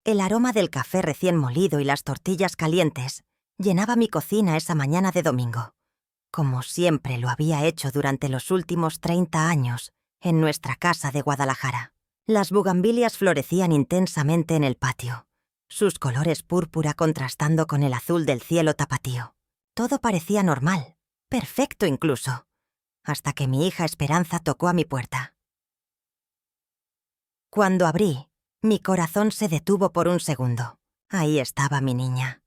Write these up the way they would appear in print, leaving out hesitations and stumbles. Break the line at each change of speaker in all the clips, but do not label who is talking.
El aroma del café recién molido y las tortillas calientes llenaba mi cocina esa mañana de domingo, como siempre lo había hecho durante los últimos 30 años en nuestra casa de Guadalajara. Las bugambilias florecían intensamente en el patio, sus colores púrpura contrastando con el azul del cielo tapatío. Todo parecía normal, perfecto incluso, hasta que mi hija Esperanza tocó a mi puerta. Cuando abrí, mi corazón se detuvo por un segundo. Ahí estaba mi niña,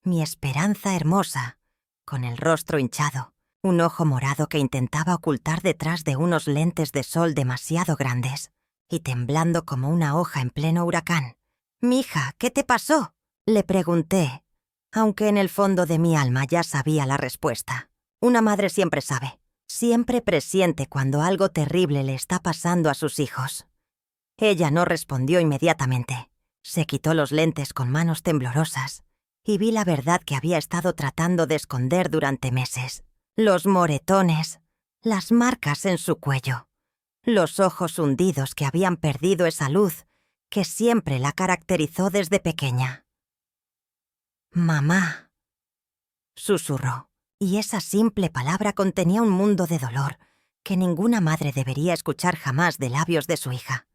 mi Esperanza hermosa, con el rostro hinchado, un ojo morado que intentaba ocultar detrás de unos lentes de sol demasiado grandes, y temblando como una hoja en pleno huracán. «Mija, ¿qué te pasó?», le pregunté, aunque en el fondo de mi alma ya sabía la respuesta. Una madre siempre sabe, siempre presiente cuando algo terrible le está pasando a sus hijos. Ella no respondió inmediatamente. Se quitó los lentes con manos temblorosas y vi la verdad que había estado tratando de esconder durante meses. Los moretones, las marcas en su cuello, los ojos hundidos que habían perdido esa luz que siempre la caracterizó desde pequeña. «Mamá», susurró, y esa simple palabra contenía un mundo de dolor que ninguna madre debería escuchar jamás de labios de su hija.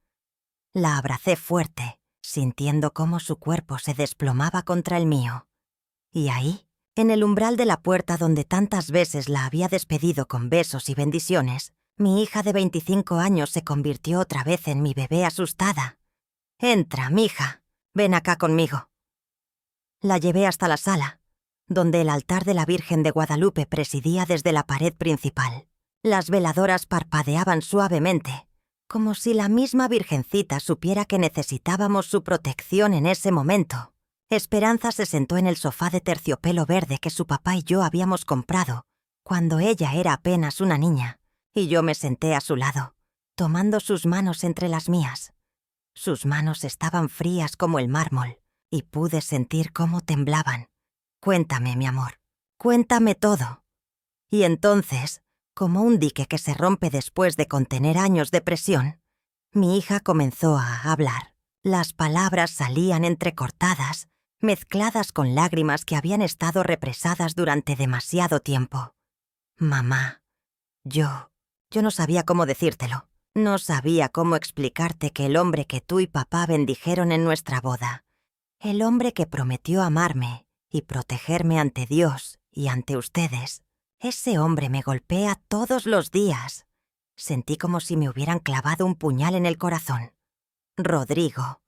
La abracé fuerte, sintiendo cómo su cuerpo se desplomaba contra el mío. Y ahí, en el umbral de la puerta donde tantas veces la había despedido con besos y bendiciones, mi hija de 25 años se convirtió otra vez en mi bebé asustada. «Entra, mija, ven acá conmigo». La llevé hasta la sala, donde el altar de la Virgen de Guadalupe presidía desde la pared principal. Las veladoras parpadeaban suavemente, como si la misma Virgencita supiera que necesitábamos su protección en ese momento. Esperanza se sentó en el sofá de terciopelo verde que su papá y yo habíamos comprado cuando ella era apenas una niña, y yo me senté a su lado, tomando sus manos entre las mías. Sus manos estaban frías como el mármol, y pude sentir cómo temblaban. «Cuéntame, mi amor, cuéntame todo». Y entonces, como un dique que se rompe después de contener años de presión, mi hija comenzó a hablar. Las palabras salían entrecortadas, mezcladas con lágrimas que habían estado represadas durante demasiado tiempo. «Mamá, yo no sabía cómo decírtelo. No sabía cómo explicarte que el hombre que tú y papá bendijeron en nuestra boda, el hombre que prometió amarme y protegerme ante Dios y ante ustedes, ese hombre me golpea todos los días». Sentí como si me hubieran clavado un puñal en el corazón. Rodrigo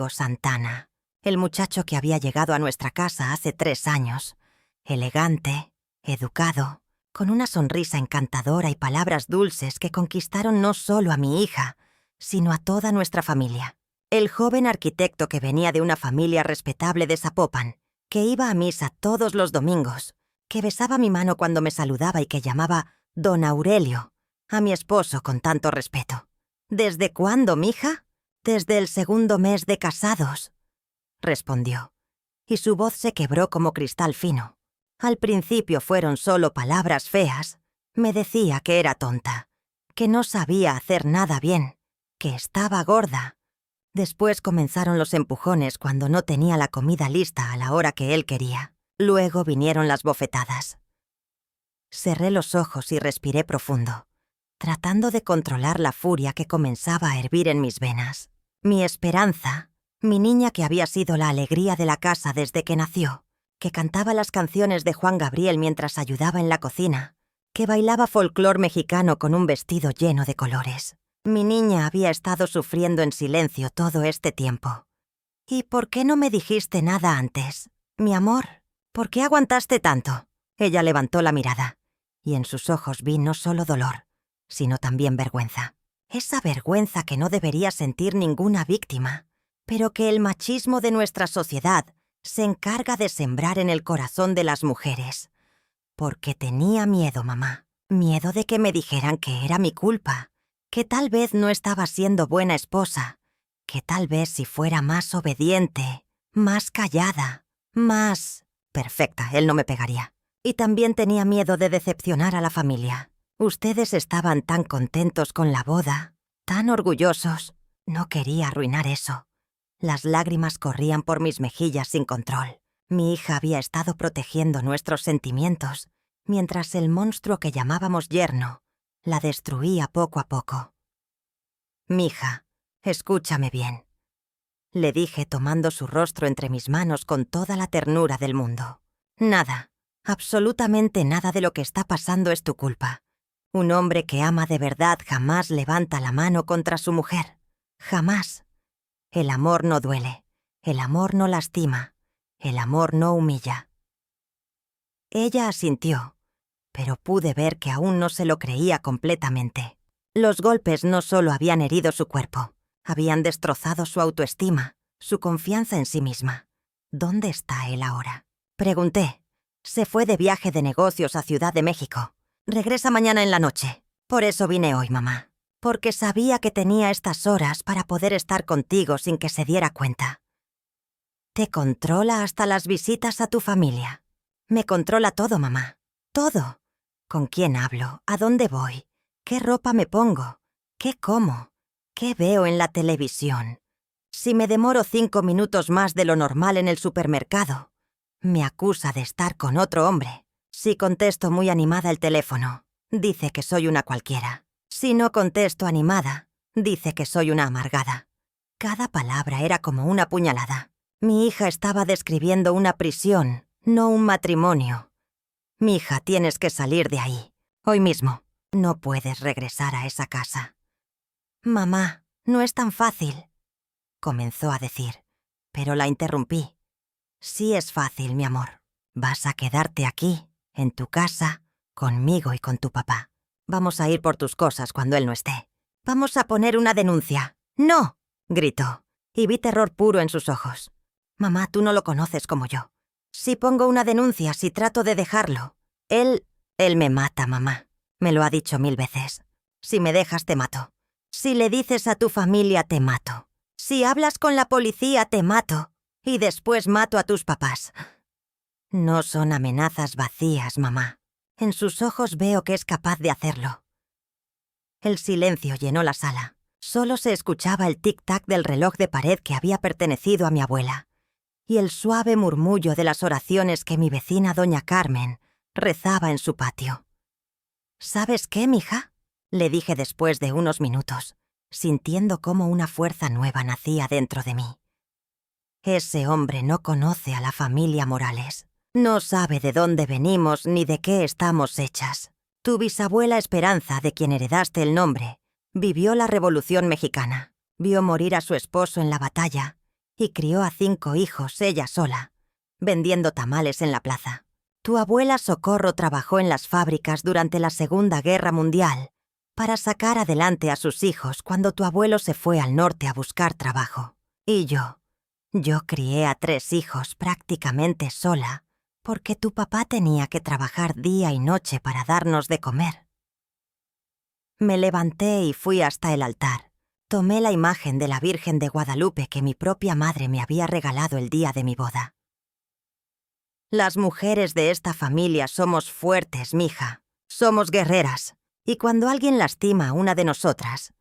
Santana, el muchacho que había llegado a nuestra casa hace 3 años, elegante, educado, con una sonrisa encantadora y palabras dulces que conquistaron no solo a mi hija, sino a toda nuestra familia. El joven arquitecto que venía de una familia respetable de Zapopan, que iba a misa todos los domingos, que besaba mi mano cuando me saludaba y que llamaba Don Aurelio a mi esposo con tanto respeto. «¿Desde cuándo, mija?» «Desde el 2.º mes de casados», respondió, y su voz se quebró como cristal fino. Al principio fueron solo palabras feas. Me decía que era tonta, que no sabía hacer nada bien, que estaba gorda. Después comenzaron los empujones cuando no tenía la comida lista a la hora que él quería. Luego vinieron las bofetadas. Cerré los ojos y respiré profundo, tratando de controlar la furia que comenzaba a hervir en mis venas. Mi Esperanza, mi niña que había sido la alegría de la casa desde que nació, que cantaba las canciones de Juan Gabriel mientras ayudaba en la cocina, que bailaba folclor mexicano con un vestido lleno de colores. Mi niña había estado sufriendo en silencio todo este tiempo. «¿Y por qué no me dijiste nada antes? Mi amor, ¿por qué aguantaste tanto?». Ella levantó la mirada, y en sus ojos vi no solo dolor, sino también vergüenza. Esa vergüenza que no debería sentir ninguna víctima, pero que el machismo de nuestra sociedad se encarga de sembrar en el corazón de las mujeres. Porque tenía miedo, mamá. Miedo de que me dijeran que era mi culpa, que tal vez no estaba siendo buena esposa, que tal vez si fuera más obediente, más callada, más perfecta, él no me pegaría. Y también tenía miedo de decepcionar a la familia. Ustedes estaban tan contentos con la boda, tan orgullosos. No quería arruinar eso. Las lágrimas corrían por mis mejillas sin control. Mi hija había estado protegiendo nuestros sentimientos, mientras el monstruo que llamábamos yerno la destruía poco a poco. «Mija, escúchame bien», le dije tomando su rostro entre mis manos con toda la ternura del mundo. «Nada, absolutamente nada de lo que está pasando es tu culpa. Un hombre que ama de verdad jamás levanta la mano contra su mujer. Jamás. El amor no duele, el amor no lastima, el amor no humilla». Ella asintió, pero pude ver que aún no se lo creía completamente. Los golpes no solo habían herido su cuerpo, habían destrozado su autoestima, su confianza en sí misma. ¿Dónde está él ahora?, pregunté. Se fue de viaje de negocios a Ciudad de México. Regresa mañana en la noche. Por eso vine hoy, mamá. Porque sabía que tenía estas horas para poder estar contigo sin que se diera cuenta. Te controla hasta las visitas a tu familia. Me controla todo, mamá. Todo. ¿Con quién hablo? ¿A dónde voy? ¿Qué ropa me pongo? ¿Qué como? ¿Qué veo en la televisión? Si me demoro 5 minutos más de lo normal en el supermercado, me acusa de estar con otro hombre. Si contesto muy animada el teléfono, dice que soy una cualquiera. Si no contesto animada, dice que soy una amargada. Cada palabra era como una puñalada. Mi hija estaba describiendo una prisión, no un matrimonio. «Mija, tienes que salir de ahí. Hoy mismo. No puedes regresar a esa casa». «Mamá, no es tan fácil», comenzó a decir, pero la interrumpí. «Sí es fácil, mi amor. Vas a quedarte aquí, en tu casa, conmigo y con tu papá. Vamos a ir por tus cosas cuando él no esté. Vamos a poner una denuncia». «¡No!», gritó, y vi terror puro en sus ojos. «Mamá, tú no lo conoces como yo. Si pongo una denuncia, si trato de dejarlo, él me mata, mamá. Me lo ha dicho 1000 veces. Si me dejas, te mato. Si le dices a tu familia, te mato. Si hablas con la policía, te mato. Y después mato a tus papás». No son amenazas vacías, mamá. En sus ojos veo que es capaz de hacerlo. El silencio llenó la sala. Solo se escuchaba el tic-tac del reloj de pared que había pertenecido a mi abuela y el suave murmullo de las oraciones que mi vecina doña Carmen rezaba en su patio. «¿Sabes qué, mija?», le dije después de unos minutos, sintiendo cómo una fuerza nueva nacía dentro de mí. «Ese hombre no conoce a la familia Morales. No sabe de dónde venimos ni de qué estamos hechas. Tu bisabuela Esperanza, de quien heredaste el nombre, vivió la Revolución Mexicana, vio morir a su esposo en la batalla y crió a 5 hijos ella sola, vendiendo tamales en la plaza. Tu abuela Socorro trabajó en las fábricas durante la Segunda Guerra Mundial para sacar adelante a sus hijos cuando tu abuelo se fue al norte a buscar trabajo. Y yo crié a 3 hijos prácticamente sola, porque tu papá tenía que trabajar día y noche para darnos de comer». Me levanté y fui hasta el altar. Tomé la imagen de la Virgen de Guadalupe que mi propia madre me había regalado el día de mi boda. «Las mujeres de esta familia somos fuertes, mija. Somos guerreras. Y cuando alguien lastima a una de nosotras,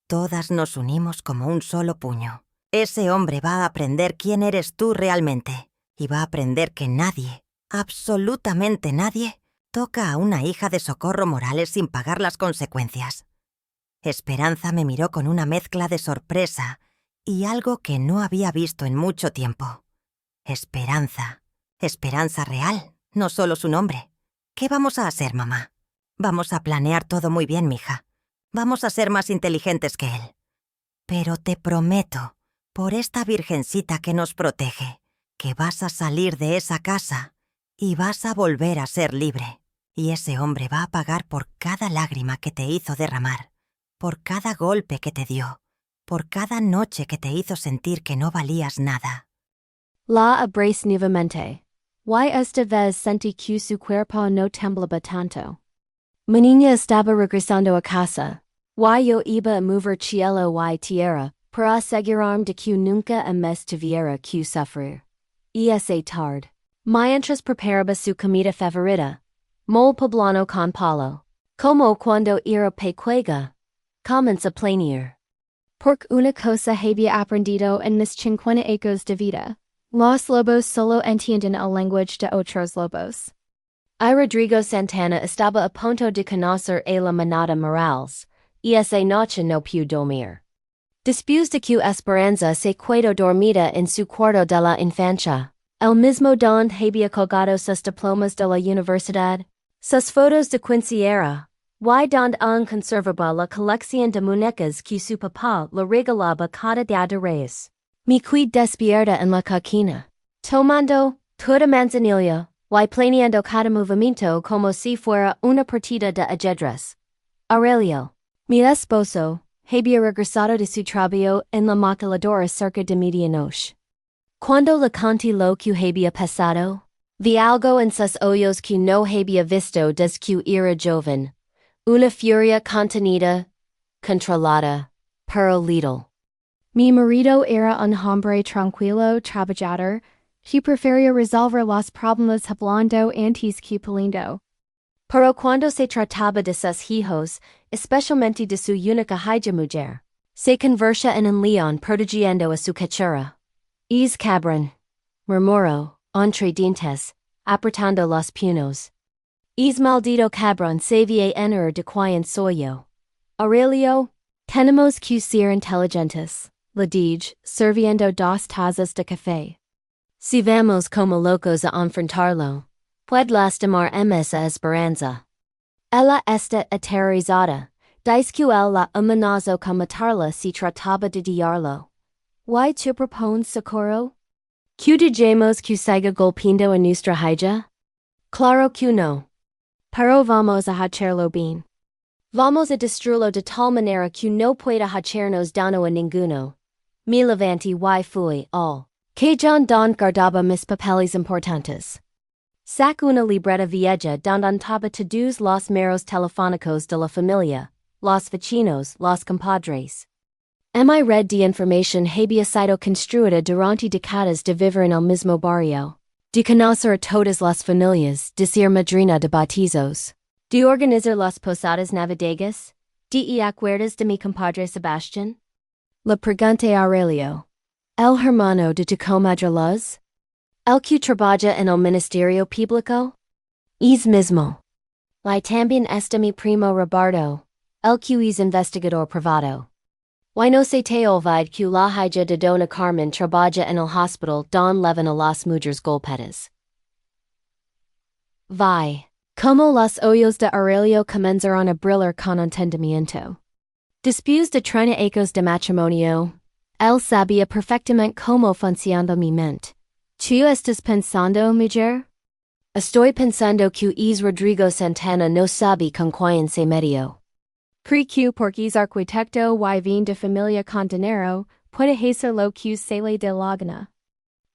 todas nos unimos como un solo puño. Ese hombre va a aprender quién eres tú realmente y va a aprender que nadie, absolutamente nadie, toca a una hija de Socorro Morales sin pagar las consecuencias». Esperanza me miró con una mezcla de sorpresa y algo que no había visto en mucho tiempo. Esperanza real, no solo su nombre. ¿Qué vamos a hacer, mamá? Vamos a planear todo muy bien, mija. Vamos a ser más inteligentes que él. Pero te prometo, por esta virgencita que nos protege, que vas a salir de esa casa y vas a volver a ser libre. Y ese hombre va a pagar por cada lágrima que te hizo derramar, por cada golpe que te dio, por cada noche que te hizo sentir que no valías nada.
La abrace nuevamente. Y esta vez sentí que su cuerpo no temblaba tanto. Mi niña estaba regresando a casa. Y yo iba a mover cielo y tierra, para asegurarme de que nunca más tuviera que sufrir. Y esa tarde, mientras preparaba su comida favorita, mol poblano con palo, como cuando era pequeña, comenzó a planear. Por una cosa había aprendido en mis 50 años de vida. Los lobos solo entienden el lenguaje de otros lobos. I Rodrigo Santana estaba a punto de conocer a la manada Morales, y esa noche no pudo dormir. Después de que Esperanza se quedó dormida en su cuarto de la infancia, el mismo donde había colgado sus diplomas de la universidad, sus fotos de quinceañera, y donde aún conservaba la colección de muñecas que su papá le regalaba cada día de Reyes. Me quedé despierta en la cocina, tomando toda manzanilla, y planeando cada movimiento como si fuera una partida de ajedrez. Aurelio, mi esposo, había regresado de su trabajo en la maquiladora cerca de medianoche. Cuando le conté lo que había pasado, vi algo en sus ojos que no había visto desde que era joven. Una furia contenida, controlada, pero little.
Mi marido era un hombre tranquilo, trabajador, que prefería resolver los problemas hablando antes que peleando.
Pero cuando se trataba de sus hijos, especialmente de su única hija mujer, se convertía en un león protegiendo a su cachorra. Es cabrón, murmuró, entre dientes, apretando los puños. Es maldito cabrón sabía enor de quién soy yo. Aurelio,
tenemos que ser inteligentes, le dije, sirviendo 2 tazas de café.
Si vamos como locos a enfrentarlo, puede lastimar esa esperanza. Ella está aterrorizada, dice que él la amenazó con matarla si trataba de diarlo.
¿Y te propones socorro?
¿Que digamos que siga golpeando a nuestra hija? Claro que no.
Pero vamos a hacerlo bien.
Vamos a destruirlo de tal manera que no pueda hacernos daño a ninguno. Me levanté y fui al que John Don guardaba mis papeles importantes. Saco una libreta vieja donde anotaba todos los números telefónicos de la familia, los vecinos, los compadres. Mi red de información había sido construida durante décadas de vivir en el mismo barrio, de conocer a todas las familias, de ser madrina de bautizos, de organizar las posadas navideñas, de acuerdas de mi compadre Sebastián. Le pregunté a Aurelio, ¿el hermano de tu comadre Luz? ¿El que trabaja en el ministerio público? Es mismo. Y también está mi primo Roberto, el que es investigador privado. Y no se te olvide que la hija de Dona Carmen trabaja en el hospital don Levan a las mujeres golpeadas. Vi
como los ojos de Aurelio comenzaron a brillar con entendimiento.
Después de 30 años de matrimonio, él sabía perfectamente cómo funcionaba mi mente.
¿Tú estás pensando, mujer?
Estoy pensando que es Rodrigo Santana no sabe con quién se metió.
Pre-Q porque es arquitecto y viene de familia con dinero, puede hacer lo que se le dé la gana.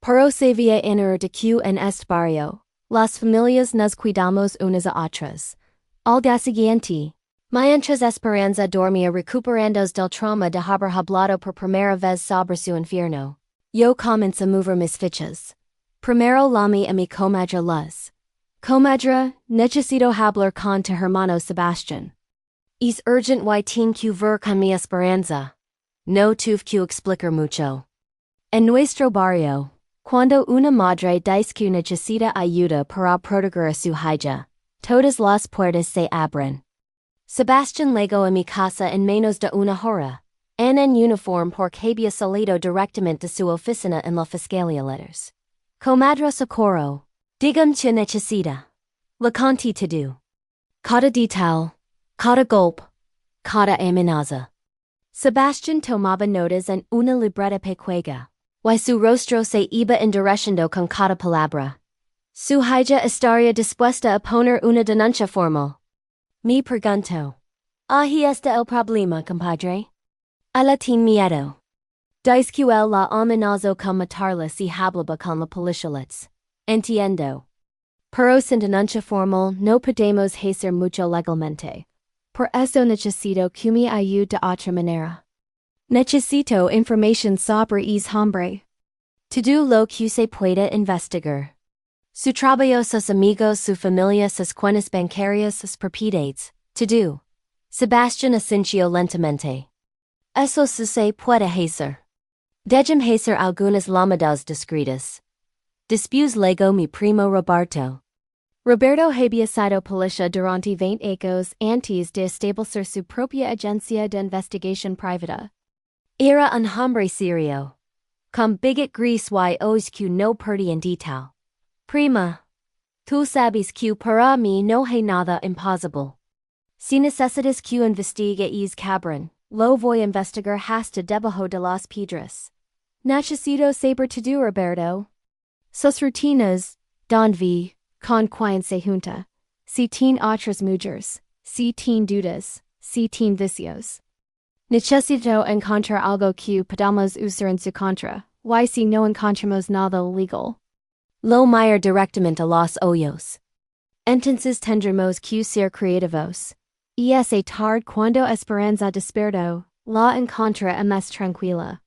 Pero sabía enor de que en este barrio, las familias nos cuidamos unas a otras. Al día siguiente, mientras Esperanza dormía recuperando del trauma de haber hablado por primera vez sobre su infierno, yo comencé a mover mis fichas. Primero llamé a mi comadre Luz. Comadre, necesito hablar con tu hermano Sebastián. Es urgent y tengo que ver con mi Esperanza. No tuve que explicar mucho. En nuestro barrio, cuando una madre dice que necesita ayuda para proteger a su hija, todas las puertas se abren. Sebastián llegó a mi casa en menos de una hora, en uniforme porque había salido directamente de su oficina en la Fiscalía Letters. Comadre Socorro, dígame que necesita. Le conté todo. Cada detalle, cada golpe, cada amenaza. Sebastián tomaba notas en una libreta pequeña, y su rostro se iba endureciendo con cada palabra. Su hija estaría dispuesta a poner una denuncia formal. Me preguntó. Ahí está el problema, compadre. Ella tiene miedo. Dice que él la amenazó con matarla si hablaba con la policía. Entiendo. Pero sin denuncia formal no podemos hacer mucho legalmente.
Por eso necesito que me ayude de otra manera. Necesito información sobre ese hombre.
Todo lo que se pueda investigar. Su trabajo, sus amigos, su familia, sus cuentas bancarias, sus propiedades. Todo. Sebastián asintió lentamente. Eso se puede hacer. Dejum hacer algunas llamadas discretas. Después lego mi primo Roberto.
Roberto había sido policía durante 20 años antes de establecer su propia agencia de investigación privada.
Era un hombre serio. Con bigot gris y ojos que no perdían detalle. Prima. Tú sabes que para mí no hay nada imposible. Si necesitas que investigue es cabrón, lo voy a investigar hasta debajo de las piedras.
Necesito saber todo, Roberto. Sus rutinas, donde con quien se junta. Si tiene otras mujeres, si tiene dudas, si tiene vicios. Necesito encontrar algo que podamos usar en su contra, y si no encontramos nada legal.
Lo miro directamente a los ojos. Entonces tendremos que ser creativos.
Y esa tarde cuando esperanza despierto, la encontra más tranquila.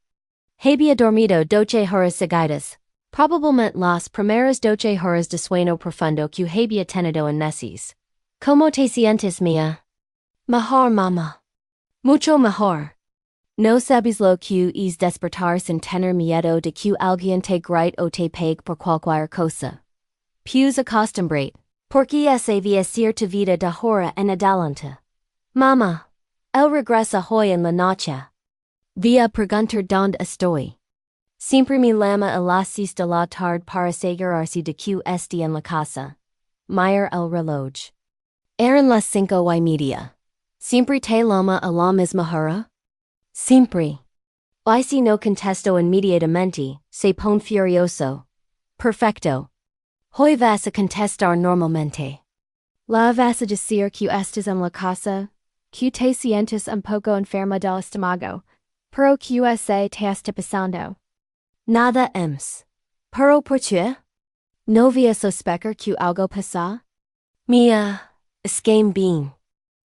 Había dormido 12 horas seguidas. Probablemente las primeras 12 horas de sueño profundo que había tenido en meses. ¿Cómo te sientes, mía?
Mejor, mamá.
Mucho mejor. No sabes lo que es despertar sin tener miedo de que alguien te grite o te pegue por cualquier cosa. Pues acostumbrate, porque esa vía ser tu vida de ahora en adelante. Mamá, él regresa hoy en la noche. Voy a preguntar dónde estoy. Siempre me llama a las 6 de la tarde para asegurarse de que esté en la casa. Mira el reloj. Eran las 5:30. Siempre te llama a la misma hora? Siempre. Y si no contesto inmediatamente, se pone furioso. Perfecto. Hoy vas a contestar normalmente.
La vas a decir que estás en la casa, que te sientes un poco enferma del estómago, pero que esa te está pasando.
Nada más. Pero ¿por qué?
No voy a sospechar que algo pasa.
Mía, escame bien.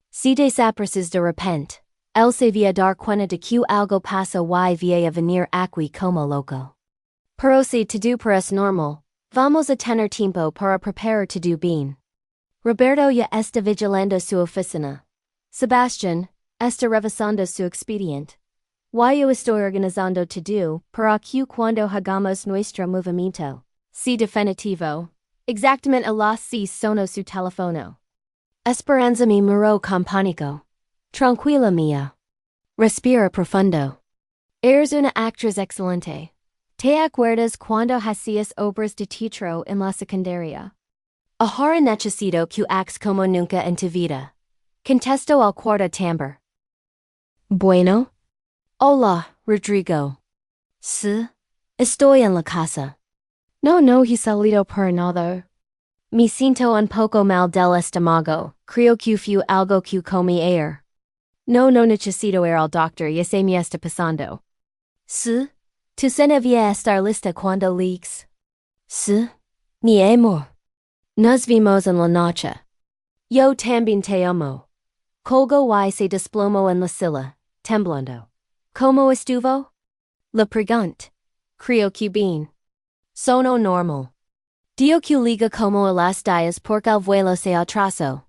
Si desapareces de repente, él se va a dar cuenta de que algo pasa y va a venir aquí como loco. Pero si todo parece normal, vamos a tener tiempo para preparar todo bien. Roberto ya está vigilando su oficina. Sebastián está revisando su expediente. Yo estoy organizando todo para que cuando hagamos nuestro movimiento,
Sí, definitivo. Exactamente a las 6 sonó su teléfono.
Esperanza me miró con pánico. Tranquila mía. Respira profundo.
Eres una actriz excelente. ¿Te acuerdas cuando hacías obras de teatro en la secundaria?
Ahora necesito que hagas como nunca en tu vida. Contesto al cuarto timbre. Bueno. Hola, Rodrigo. Sí. Estoy en la casa.
No he salido por nada.
Me siento un poco mal del estómago. Creo que fue algo que comí ayer.
No necesito ir al doctor, ya se me está pasando.
Sí. Tu cena va a estar lista cuando llegues. Sí. Mi amor. Nos vimos en la noche. Yo también te amo. Colgo y se desplomó en la silla, temblando. ¿Cómo estuvo? Le pregunté. Creo que bien. Sono normal. Dio que liga como a las 10 porque el vuelo se atrasó.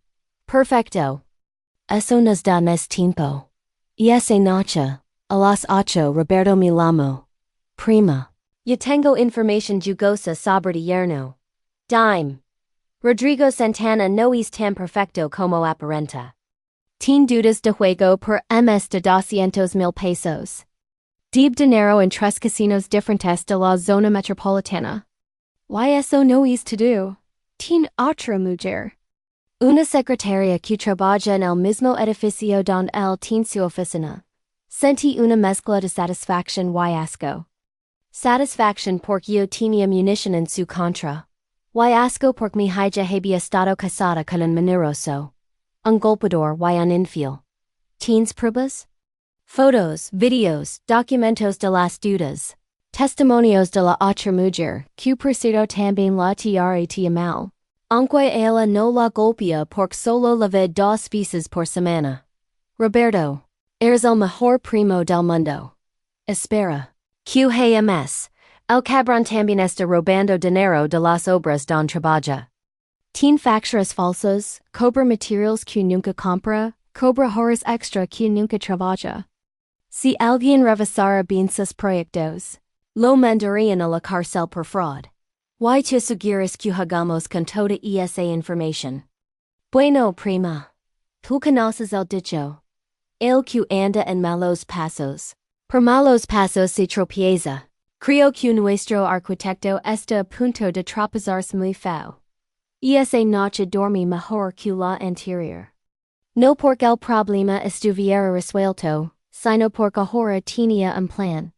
Perfecto. Eso nos da más tiempo. Y esa noche, a las 8 Roberto me llamó. Prima. Yo tengo información jugosa sobre yerno. Dime. Rodrigo Santana no es tan perfecto como aparenta.
Tin dudas de juego por MS de 200,000 pesos. Deep dinero en 3 casinos diferentes de la zona metropolitana. Y eso no es todo. Tin otra mujer.
Una secretaria que trabaja en el mismo edificio donde él tiene su oficina. Sentí una mezcla de satisfacción y asco. Satisfacción porque yo tenía munición en su contra. Y asco porque mi hija había estado casada con un mentiroso. Un golpeador y un infiel. ¿Tienes pruebas? Fotos, videos, documentos de las dudas. Testimonios de la otra mujer,
Que preciso también la tierra mal.
aunque ella no la golpea porque solo la ve 2 veces por semana. Roberto, eres el mejor primo del mundo. Espera. QHMS, el cabrón también está robando dinero de las obras don trabaja.
Tin facturas falsas, cobra materials que nunca compra, cobra horas extra que nunca trabaja.
Si alguien revisara bien sus proyectos, lo mandarían a la cárcel por fraud. ¿Why te sugieres que hagamos con toda esa información? Bueno, prima. Tú conoces el dicho. El que anda en malos pasos. Por malos pasos se tropieza. Creo que nuestro arquitecto está a punto de tropezarse muy feo. Esa noche dormí mejor que la anterior. No porque el problema estuviera resuelto, sino porque ahora tenía un plan.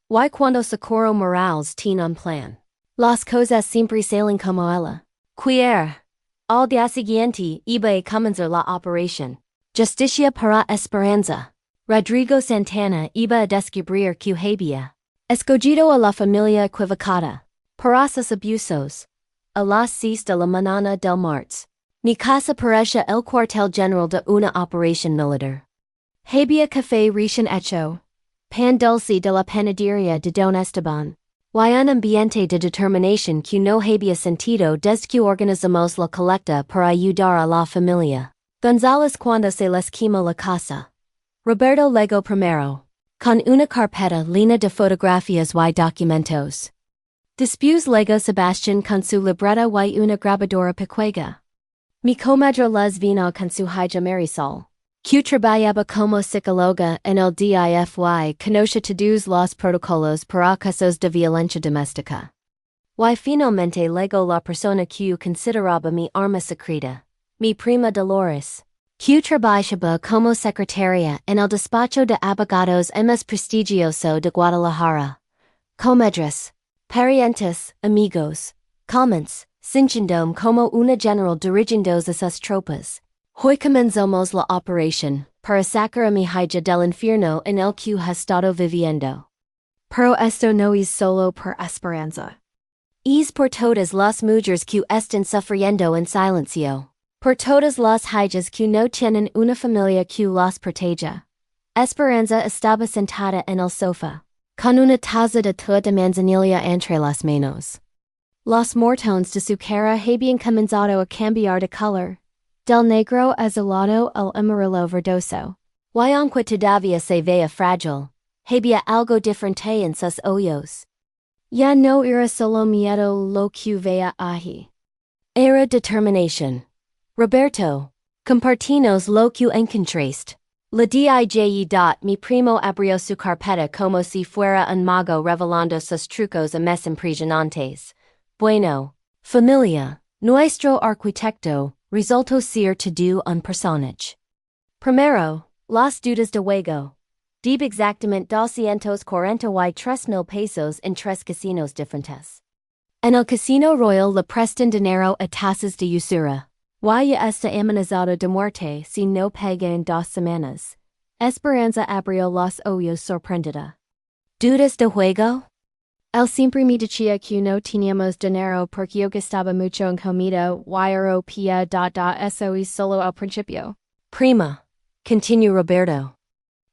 ¿Why cuando Socorro Morales tiene un plan? Las cosas siempre salen como ella quiere. Al día siguiente iba a comenzar la operación. Justicia para Esperanza. Rodrigo Santana iba a descubrir que había escogido a la familia equivocada. Para sus abusos. A las 6 de la mañana del martes. Mi casa parecía el cuartel general de una operación militar. Había café recién hecho. Pan dulce de la panadería de Don Esteban. Y un ambiente de determinación que no había sentido desde que organizamos la colecta para ayudar a la familia. González cuando se les quemó la casa. Roberto Lego primero. Con una carpeta llena de fotografías y documentos. Después Lego Sebastián con su libreta y una grabadora pequeña. Mi comadre les vino con su hija Marisol. Que trabajaba como psicóloga en el DIFY conoce todos los protocolos para casos de violencia doméstica. Y finalmente llegó la persona que consideraba mi arma secreta, mi prima Dolores, que trabajaba como secretaria en el despacho de abogados más prestigioso de Guadalajara. Comadres, parientes, amigos, comments, sintiendo como una general dirigiendo a sus tropas. Hoy comenzamos la operación para sacar a mi hija del infierno en el que ha estado viviendo.
Pero esto no es solo por Esperanza.
Es por todas las mujeres que están sufriendo en silencio. Por todas las hijas que no tienen una familia que las proteja. Esperanza estaba sentada en el sofá, con una taza de té de manzanilla entre las manos. Los mortones de su cara habían comenzado a cambiar de color. Del negro azulado al amarillo verdoso. Y aunque todavía se veía frágil, había algo diferente en sus ojos.
Ya no era solo miedo lo que veía allí.
Era determinación. Roberto, compartimos lo que encontraste. La dije. Mi primo abrió su carpeta como si fuera un mago revelando sus trucos más impresionantes. Bueno, familia, nuestro arquitecto resultó ser todo un personaje. Primero, las dudas de juego. Debe exactamente 243,000 pesos en 3 casinos diferentes. En el Casino Royal le prestan dinero a tasas de usura.
Y está amenazado de muerte si no paga en 2 semanas. Esperanza abrió los ojos sorprendida.
¿Dudas de juego?
Él siempre me decía que no teníamos dinero porque yo gastaba mucho en comida y europea. Eso es solo al principio.
Prima. Continue Roberto.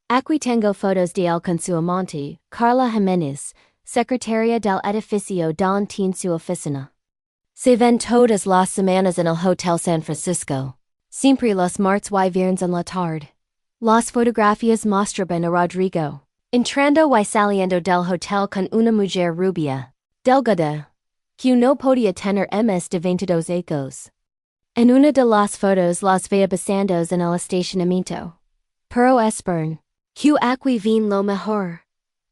Aquí tengo fotos de él con su amante, Carla Jiménez, secretaria del edificio donde tiene su oficina. Se ven todas las semanas en el Hotel San Francisco. Siempre los martes y viernes en la tarde. Las fotografías mostraban a Rodrigo entrando y saliendo del hotel con una mujer rubia, delgada, que no podía tener más de 22 años. En una de las fotos las veía besando en el estacionamiento. Pero esperen, que aquí viene lo mejor.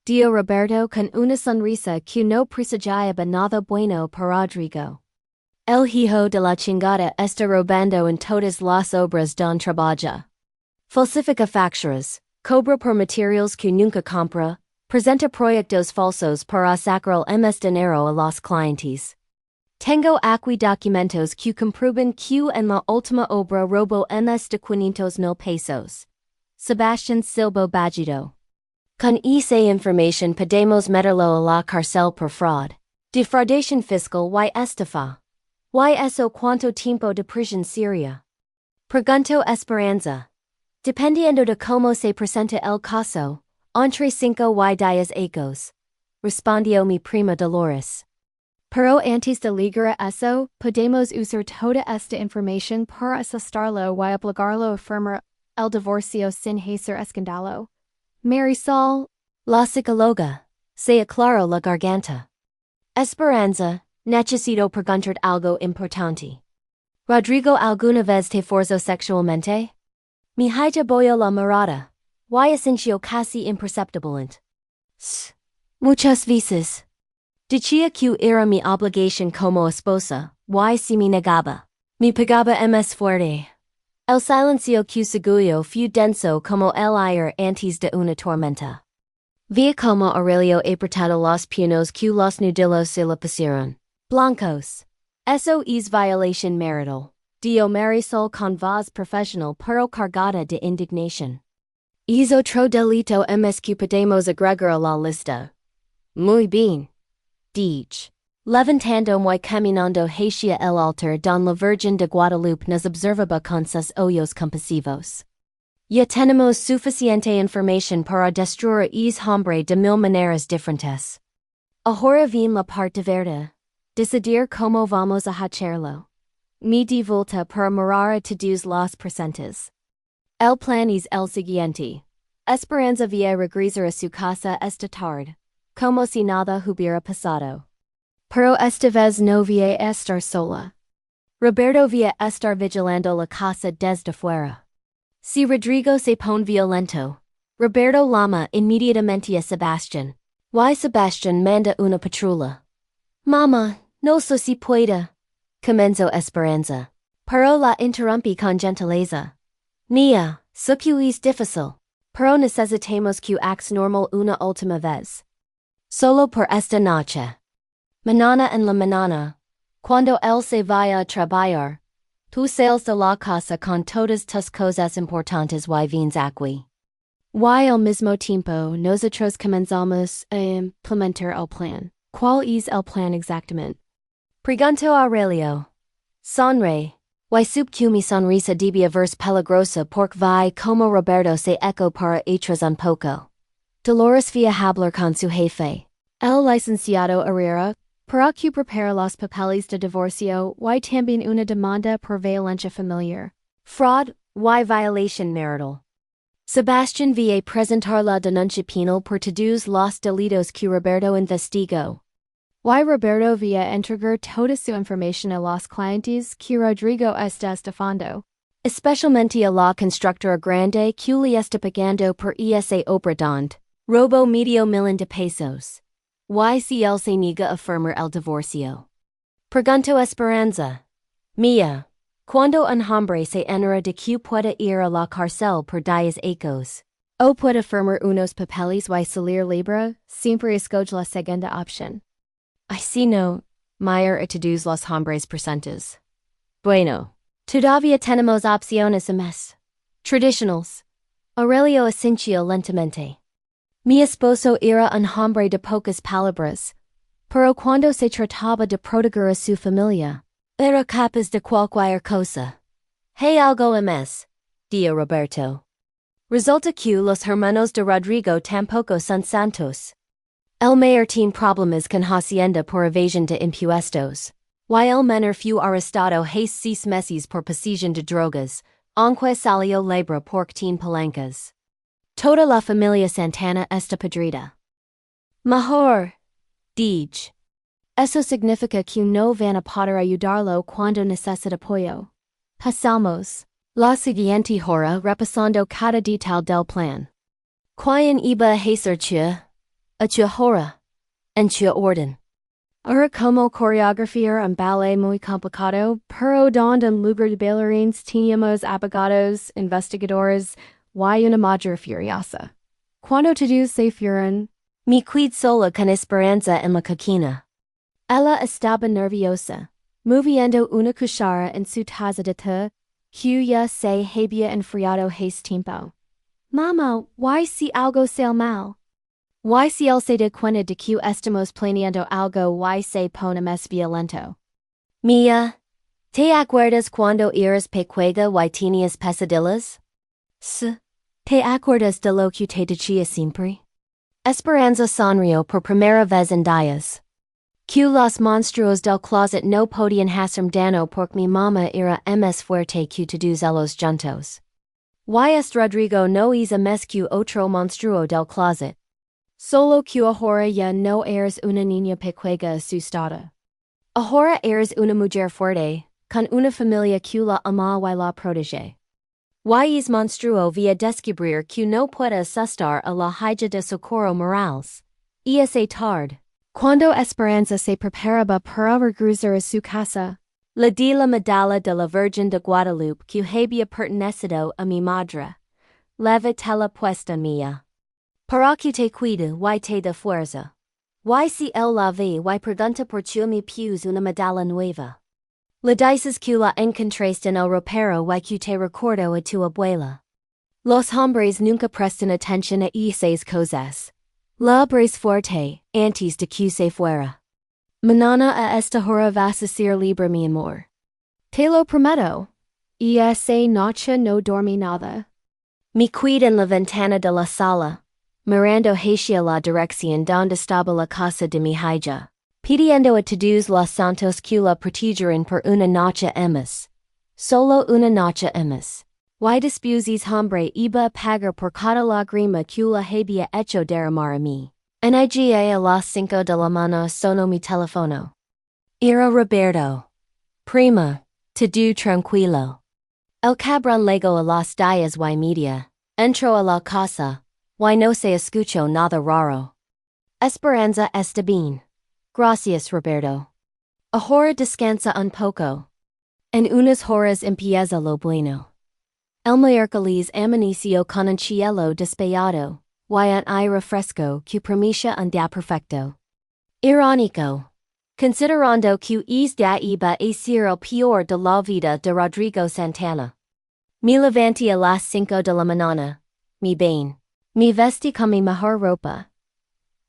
Dio Roberto con una sonrisa que no presagaba nada bueno para Rodrigo.
El hijo de la chingada está robando en todas las obras don trabaja. Falsifica facturas. Cobra por materiales que nunca compra, presenta proyectos falsos para sacar más dinero a los clientes. Tengo aquí documentos que comprueben que en la última obra robó más de 500,000 pesos. Sebastián Silva Bajido. Con esa información podemos meterlo a la cárcel por fraud, defraudación fiscal y estafa. ¿Y eso cuánto tiempo de prisión sería? Preguntó Esperanza. Dependiendo de cómo se presenta el caso, entre 5 y 10 años. Respondió mi prima Dolores.
Pero antes de llegar a eso, podemos usar toda esta información para asustarlo y obligarlo a firmar el divorcio sin hacer escándalo. Marisol,
La psicóloga, se aclaró la garganta. Esperanza, necesito preguntar algo importante. Rodrigo alguna vez te forzó sexualmente? Mi hija boyó la mirada. Y sintió casi imperceptiblemente. Muchas veces. Dichia que era mi obligación como esposa, y si me negaba. Me pegaba más fuerte. El silencio que seguió fue denso como el aire antes de una tormenta. Vi como Aurelio apretado los puños que los nudillos se le pusieron blancos. Eso es violación marital. Dio Marisol con voz profesional pero cargada de indignación. Es otro delito ms que podemos agregar a la lista. Muy bien. Dije. Levantando y caminando hacia el altar don la Virgen de Guadalupe nos observaba con sus ojos compasivos. Ya tenemos suficiente información para destruir es hombre de mil maneras diferentes. Ahora viene la parte verde. Decidir cómo vamos a hacerlo. Mi di vuelta para mirar a todos los presentes. El plan es el siguiente. Esperanza via regresar a su casa esta tarde. Como si nada hubiera pasado. Pero esta vez no via estar sola. Roberto via estar vigilando la casa desde fuera. Si Rodrigo se pone violento, Roberto llama inmediatamente a Sebastián. Y Sebastián manda una patrulla. Mamá, no sé si pueda. Comenzó Esperanza. Pero la interrumpí con gentileza. Mía, sé que es difícil. Pero necesitamos que acts normal una última vez. Solo por esta noche. Mañana en la mañana. Cuando él se vaya a trabajar. Tú sales de la casa con todas tus cosas importantes y vienes aquí.
y al mismo tiempo nosotros comenzamos a implementar el plan. ¿Cuál es el plan exactamente?
Preguntó Aurelio. Sonre. Y sup que mi sonrisa debía verse peligrosa porque vi como Roberto se echo para atrás un poco. Dolores via hablar con su jefe.
El licenciado Herrera, para que prepare los papeles de divorcio y también una demanda por violencia familiar.
Fraud, y violation marital. Sebastián via presentar la denuncia penal por todos los delitos que Roberto investigó.
Y Roberto via entregar toda su información a los clientes que Rodrigo está estafando.
Especialmente a la constructora grande que le está pagando por esa obra donde robo medio millón de pesos. Y si él se niega a firmar el divorcio. Preguntó Esperanza. Mía, cuando un hombre se enera de que pueda ir a la cárcel por 10 años.
O puede firmar unos papeles y salir libre, siempre escoge la segunda opción.
Así no, mayor a todos los hombres presentes. Bueno, todavía tenemos opciones más. Traditionals. Aurelio asintió lentamente. Mi esposo era un hombre de pocas palabras, pero cuando se trataba de proteger a su familia, era capaz de cualquier cosa. Hay algo más, dijo Roberto. Resulta que los hermanos de Rodrigo tampoco son santos. El mayor tiene problemas con Hacienda por evasión de impuestos. Y el menor fue arrestado hace 6 meses por posesión de drogas, aunque salió libre porque tiene palancas. Toda la familia Santana está podrida. Mejor, dije.
Eso significa que no van a poder ayudarlo cuando necesita apoyo. Pasamos
La siguiente hora repasando cada detalle del plan. Quién iba a hacer a hora, en orden.
Ahora como coreografiar un ballet muy complicado, pero donde en lugar de bailarines teníamos abogados, investigadores, y una madre furiosa. Cuando todos se fueron,
Me quedé sola con Esperanza en la cocina.
ella estaba nerviosa, moviendo una cuchara en su taza de té, que ya se había enfriado hace tiempo. Mamá, ¿y si algo sale mal? ¿Y si él se da cuenta de que estamos planeando algo y se pone más violento?
Mía, ¿te acuerdas cuando eras pequeña y tenías pesadillas? ¿Te acuerdas de lo que te decía siempre? Esperanza sonrió por primera vez en días. Que los monstruos del closet no podían hacerme daño porque mi mamá era más fuerte que todos ellos juntos. Y Rodrigo no es a mescu otro monstruo del closet. Solo que ahora ya no eres una niña pequeña asustada. Ahora eres una mujer fuerte, con una familia que la ama y la protege. Y es monstruo via descubrir que no puede asustar a la hija de socorro morales. Y es tarde.
Cuando Esperanza se preparaba para regresar a su casa,
Le di la medalla de la Virgen de Guadalupe que había pertenecido a mi madre. Llévatela puesta mía. Para que te cuide y te dé fuerza. Y si él la ve y pregunta por tu me pius una medalla nueva. Le dices que la encontraste en el ropero y que te recuerdo a tu abuela. Los hombres nunca prestan atención a esas cosas. La abres fuerte, antes de que se fuera.
Mañana a esta hora vas a ser libre mi amor. Te lo prometo. Y esa noche no dormí nada.
Me cuida en la ventana de la sala, mirando hacia la dirección donde estaba la casa de mi hija, pidiendo a todos los santos que la protegeran por una noche más. Solo una noche más. Y después hombre iba a pagar por cada lágrima que la había hecho derramar a mí. Niga a las 5 de la mañana sonó mi teléfono. Era Roberto. Prima, todo tranquilo. El cabrón llegó a las 10:30. Entró a la casa. Y no se escuchó nada raro. Esperanza está bien. Gracias, Roberto. Ahora descansa un poco. En unas horas empieza lo bueno. El miércoles amaneció con un cielo despejado, y un aire fresco que prometía un día perfecto. Irónico. Considerando que es día iba a ser el peor de la vida de Rodrigo Santana. Me levanté a las 5 de la mañana. Mi bien. Me vestí con mi mejor ropa.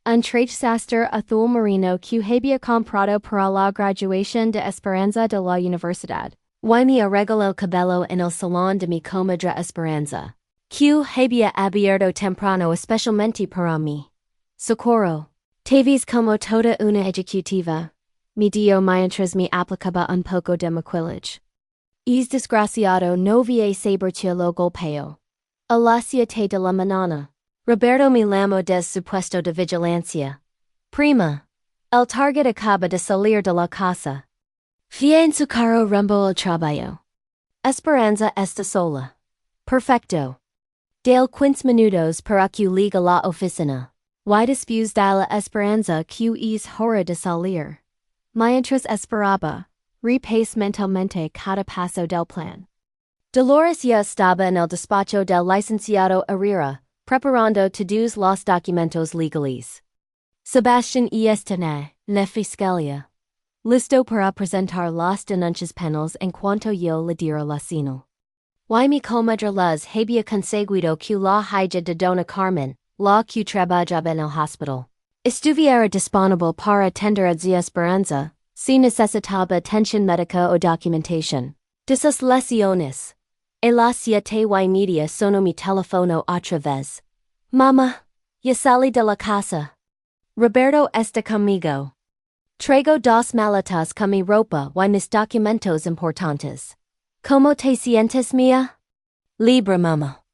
Un traje sastre azul marino que había comprado para la graduación de Esperanza de la universidad.
Y me arregló el cabello en el salón de mi comadre Esperanza, que había abierto temprano especialmente para mí. Socorro.
Te ves como toda una ejecutiva. Me dio mientras me aplicaba un poco de maquillaje. Es desgraciado no vi saber que lo golpeo.
A las 7 de la mañana. Roberto me llamó des su puesto de vigilancia. Prima. El target acaba de salir de la casa. Fie en su carro rumbo al trabajo. Esperanza está sola. Perfecto. Dale 15 minutos para que llegue a la oficina.
Y después de la Esperanza que es hora de salir. Mientras esperaba, repase mentalmente cada paso del plan.
Dolores ya estaba en el despacho del licenciado Herrera, preparando todos los documentos legales. Sebastián está en la fiscalía. Listo para presentar las denuncias penales en cuanto yo le diera la señal. Y mi comadre les había conseguido que la hija de Dona Carmen, la que trabajaba en el hospital, estuviera disponible para atender a su Esperanza, si necesitaba atención médica o documentación. De sus lesiones. A las 7:30 sonó mi teléfono otra vez. Mamá, ya salí de la casa. Roberto está conmigo. Traigo 2 maletas con mi ropa y mis documentos importantes. ¿Cómo te sientes, mía? Libre, mamá.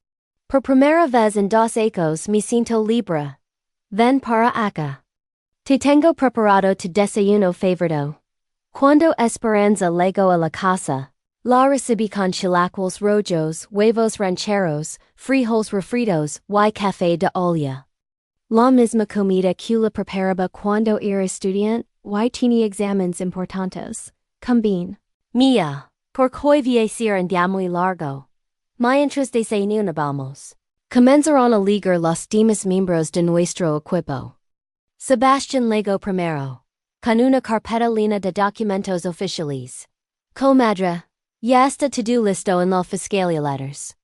Por primera vez en 2 años me siento libre. Ven para acá. Te tengo preparado tu desayuno favorito. Cuando Esperanza llegó a la casa, la recibí con chilaquiles rojos, huevos rancheros, frijoles refritos y café de olla.
La misma comida que la preparaba cuando era estudiante, y tenía exámenes importantes. Combin.
Mía, por hoy voy a ser un día muy largo. Mientras desayunamos, comenzaron a llegar los demás miembros de nuestro equipo. Sebastián llegó primero, con una carpeta llena de documentos oficiales. Comadre, ya está todo listo en la fiscalía letters.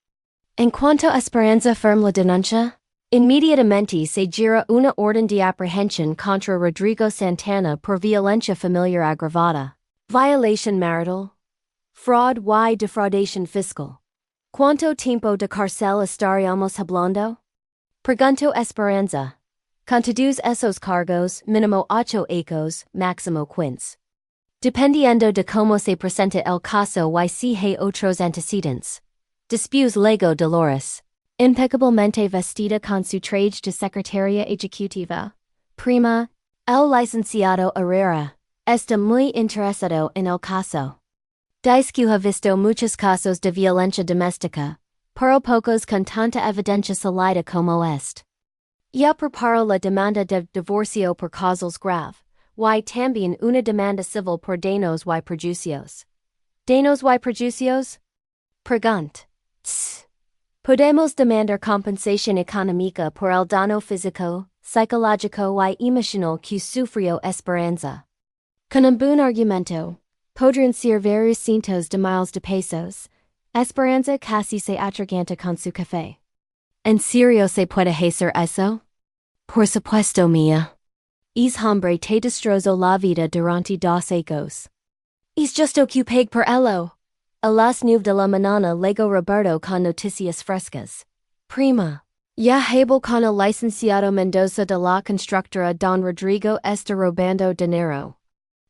En cuanto a Esperanza firma la denuncia, inmediatamente se gira una orden de aprehensión contra Rodrigo Santana por violencia familiar agravada, violación marital, fraud y defraudación fiscal. ¿Cuánto tiempo de cárcel estaríamos hablando? Preguntó Esperanza. Con todos esos cargos, mínimo 8 años, máximo 15. Dependiendo de cómo se presente el caso y si hay otros antecedentes. Dispus lego dolores. Impecablemente vestida con su traje de secretaria ejecutiva. Prima, el licenciado Herrera, está muy interesado en el caso. Dice que ha visto muchos casos de violencia doméstica, pero pocos con tanta evidencia sólida como este. Ya preparo la demanda de divorcio por causas grave, y también una demanda civil por daños y perjuicios. ¿Daños y perjuicios? Pregunt. Podemos demandar compensación económica por el daño físico, psicológico y emocional que sufrió Esperanza. Con un buen argumento, podrían ser varios cientos de miles de pesos. Esperanza casi se atraganta con su café. ¿En serio se puede hacer eso? Por supuesto mía. Es hombre te destrozó la vida durante 2 años. Es justo que pague por ello. A las 9 de la mañana llegó Roberto con noticias frescas. Prima. Ya hablo con el licenciado Mendoza de la constructora Don Rodrigo está robando dinero.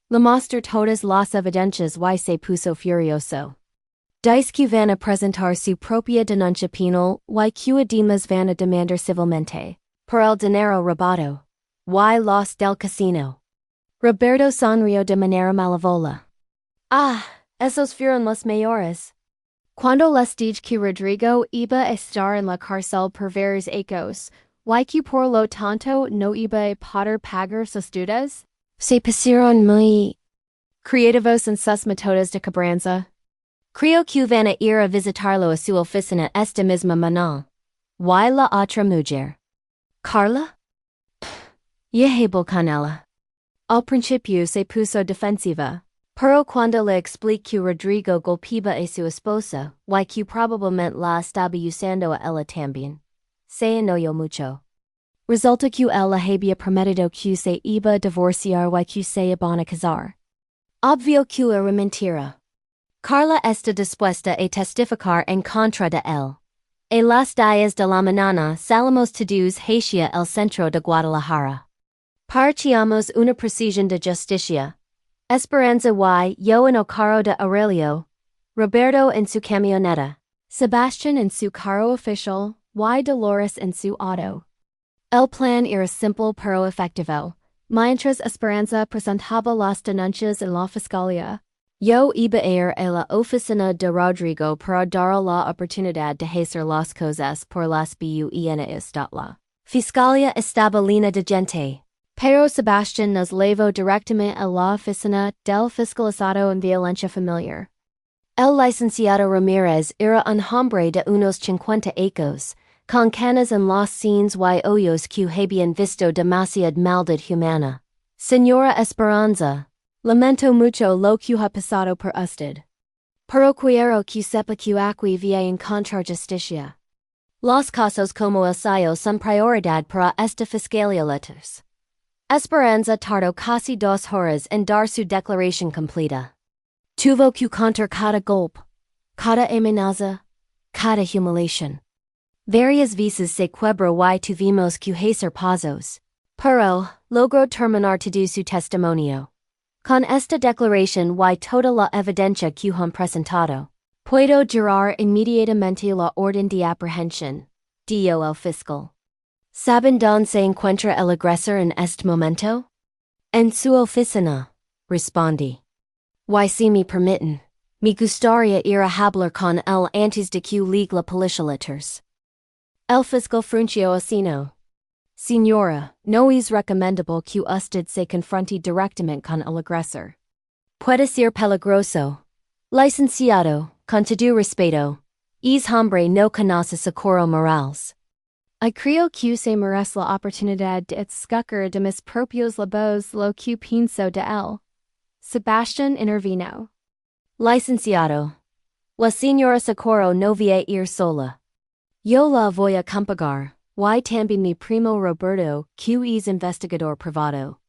Le mostrar todas las evidencias y se puso furioso. Dice que van a presentar su propia denuncia penal y que además van a demandar civilmente, por el dinero robado. Y los del casino. Roberto sonrió de manera malévola. Ah, esos fueron los mayores. Cuando les dije que Rodrigo iba a estar en la cárcel por varios años, y que por lo tanto no iba a poder pagar sus deudas, se pusieron muy creativos en sus métodos de cobranza. Creo que van a ir a visitarlo a su oficina esta misma mañana. Y la otra mujer. ¿Carla? Ya hablo con ella. Al principio se puso defensiva. Pero cuando le expliqué que Rodrigo golpeaba a su esposa, y que probablemente la estaba usando a ella también, se enojó mucho. Resulta que ella había prometido que se iba a divorciar y que se iban a casar. Obvio que era mentira. Carla está dispuesta a testificar en contra de él. A las 10 de la mañana salimos todos hacia el centro de Guadalajara. Partíamos una procesión de justicia. Esperanza y yo en el carro de Aurelio, Roberto en su camioneta, Sebastián en su carro oficial, y Dolores en su auto. El plan era simple pero efectivo. Mientras Esperanza presentaba las denuncias en la fiscalía, yo iba a ir a la oficina de Rodrigo para dar la oportunidad de hacer las cosas por las buenas de la fiscalía estaba llena de gente. Pero Sebastián nos llevó directamente a la oficina del fiscalizado en violencia familiar. El licenciado Ramírez era un hombre de unos 50 años, con canas en las sienes y ojos que habían visto demasiada maldad humana. Señora Esperanza, lamento mucho lo que ha pasado por usted. Pero quiero que sepa que aquí voy a encontrar justicia. Los casos como el suyo son prioridad para esta fiscalía letters. Esperanza tardó casi 2 horas en dar su declaración completa. Tuvo que contar cada golpe, cada amenaza, cada humiliación. Varias veces se quebró y tuvimos que hacer pasos, pero logró terminar todo su testimonio. Con esta declaración y toda la evidencia que han presentado, puedo jurar inmediatamente la orden de aprehensión, dijo el fiscal. ¿Saben dónde se encuentra el agresor en este momento? En su oficina, respondí. Y si me permiten, me gustaría ir a hablar con él antes de que llegue la policía letters. El fiscal frunció el ceño. Señora, no es recomendable que usted se confronte directamente con el agresor. Puede ser peligroso. Licenciado, con todo respeto, es hombre no conoce socorro morales.
I creo que se merece la oportunidad de escuchar de mis propios labios lo que pienso de él. Sebastián intervino.
Licenciado, la señora Socorro no va a ir sola. Yo la voy a acompañar, y también mi primo Roberto, que es investigador privado.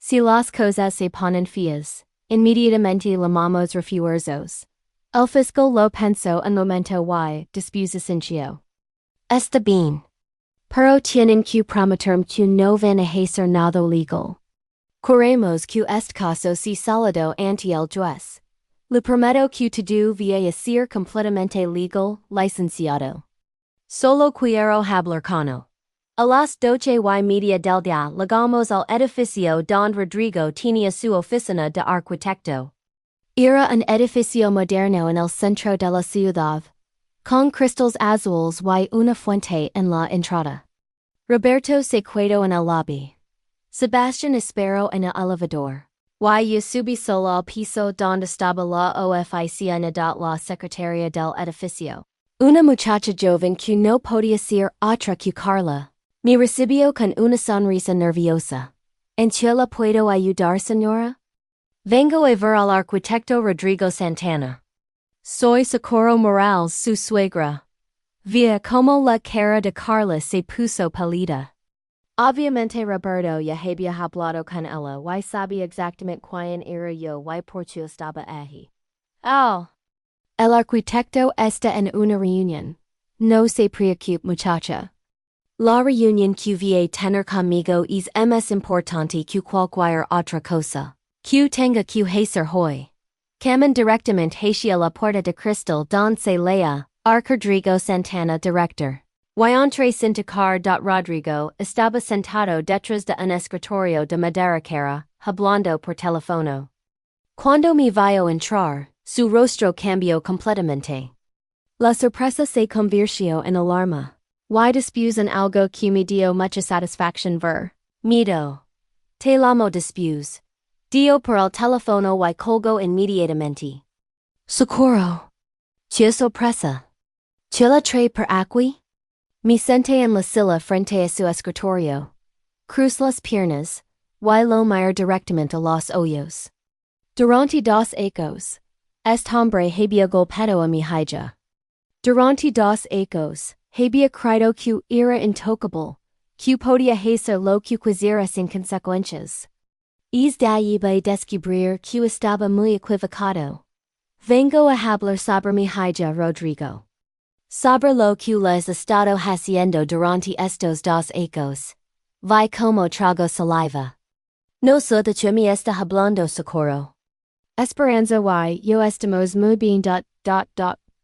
Si las cosas se ponen feas, inmediatamente llamamos refuerzos. El fiscal lo pensó un momento y dispuso sincio.
Está bien.
Pero tienen que prometerme que no van a hacer nada legal.
Queremos que este caso sea salido ante el juez. Le prometo que todo va a ser completamente legal, licenciado. Solo quiero hablar con a las 12:30 del día llegamos al edificio donde Rodrigo tenía su oficina de arquitecto.
Era un edificio moderno en el centro de la ciudad, con cristales azules y una fuente en la entrada. Roberto se quedó en el lobby. Sebastián esperó en el elevador. Yo subí solo al piso donde estaba la oficina de la secretaria del edificio. Una muchacha joven que no podía ser otra que Carla me recibió con una sonrisa nerviosa. ¿En qué la puedo ayudar, señora?
Vengo a ver al arquitecto Rodrigo Santana.
Soy Socorro Morales, su suegra.
Vea como la cara de Carla se puso pálida.
Obviamente Roberto ya había hablado con ella y sabía exactamente quién era yo y por qué estaba allí.
Oh.
El arquitecto está en una reunión. No se preocupe, muchacha.
La reunión que va a tener conmigo es más importante que cualquier otra cosa. Que tenga que hacer hoy. Camin directamente hacia la puerta de cristal donde se lea, Rodrigo Santana director. Y entre sin tocar. Rodrigo estaba sentado detrás de un escritorio de madera cara, hablando por teléfono. Cuando me vio entrar, su rostro cambió completamente.
La sorpresa se convirtió en alarma. Y después en algo que me dio mucha satisfacción ver.
Miedo. Te llamo después. Dio por el teléfono y colgó inmediatamente.
Socorro.
¡Qué sorpresa! ¿Qué la trae por aquí? Me senté en la silla frente a su escritorio. Cruz las piernas, y lo miré directamente a los ojos.
Durante 2 ecos.
Este hombre había golpeado a mi hija.
Durante 2 ecos, había creído que era intocable, que podía hacer lo que quisiera sin consecuencias.
Es de allí para descubrir que estaba muy equivocado. Vengo a hablar sobre mi hija Rodrigo. Sobre lo que les estado haciendo durante estos 2 ecos. Vi como trago saliva. No sé de qué me está hablando, Socorro.
Esperanza y yo estamos muy bien.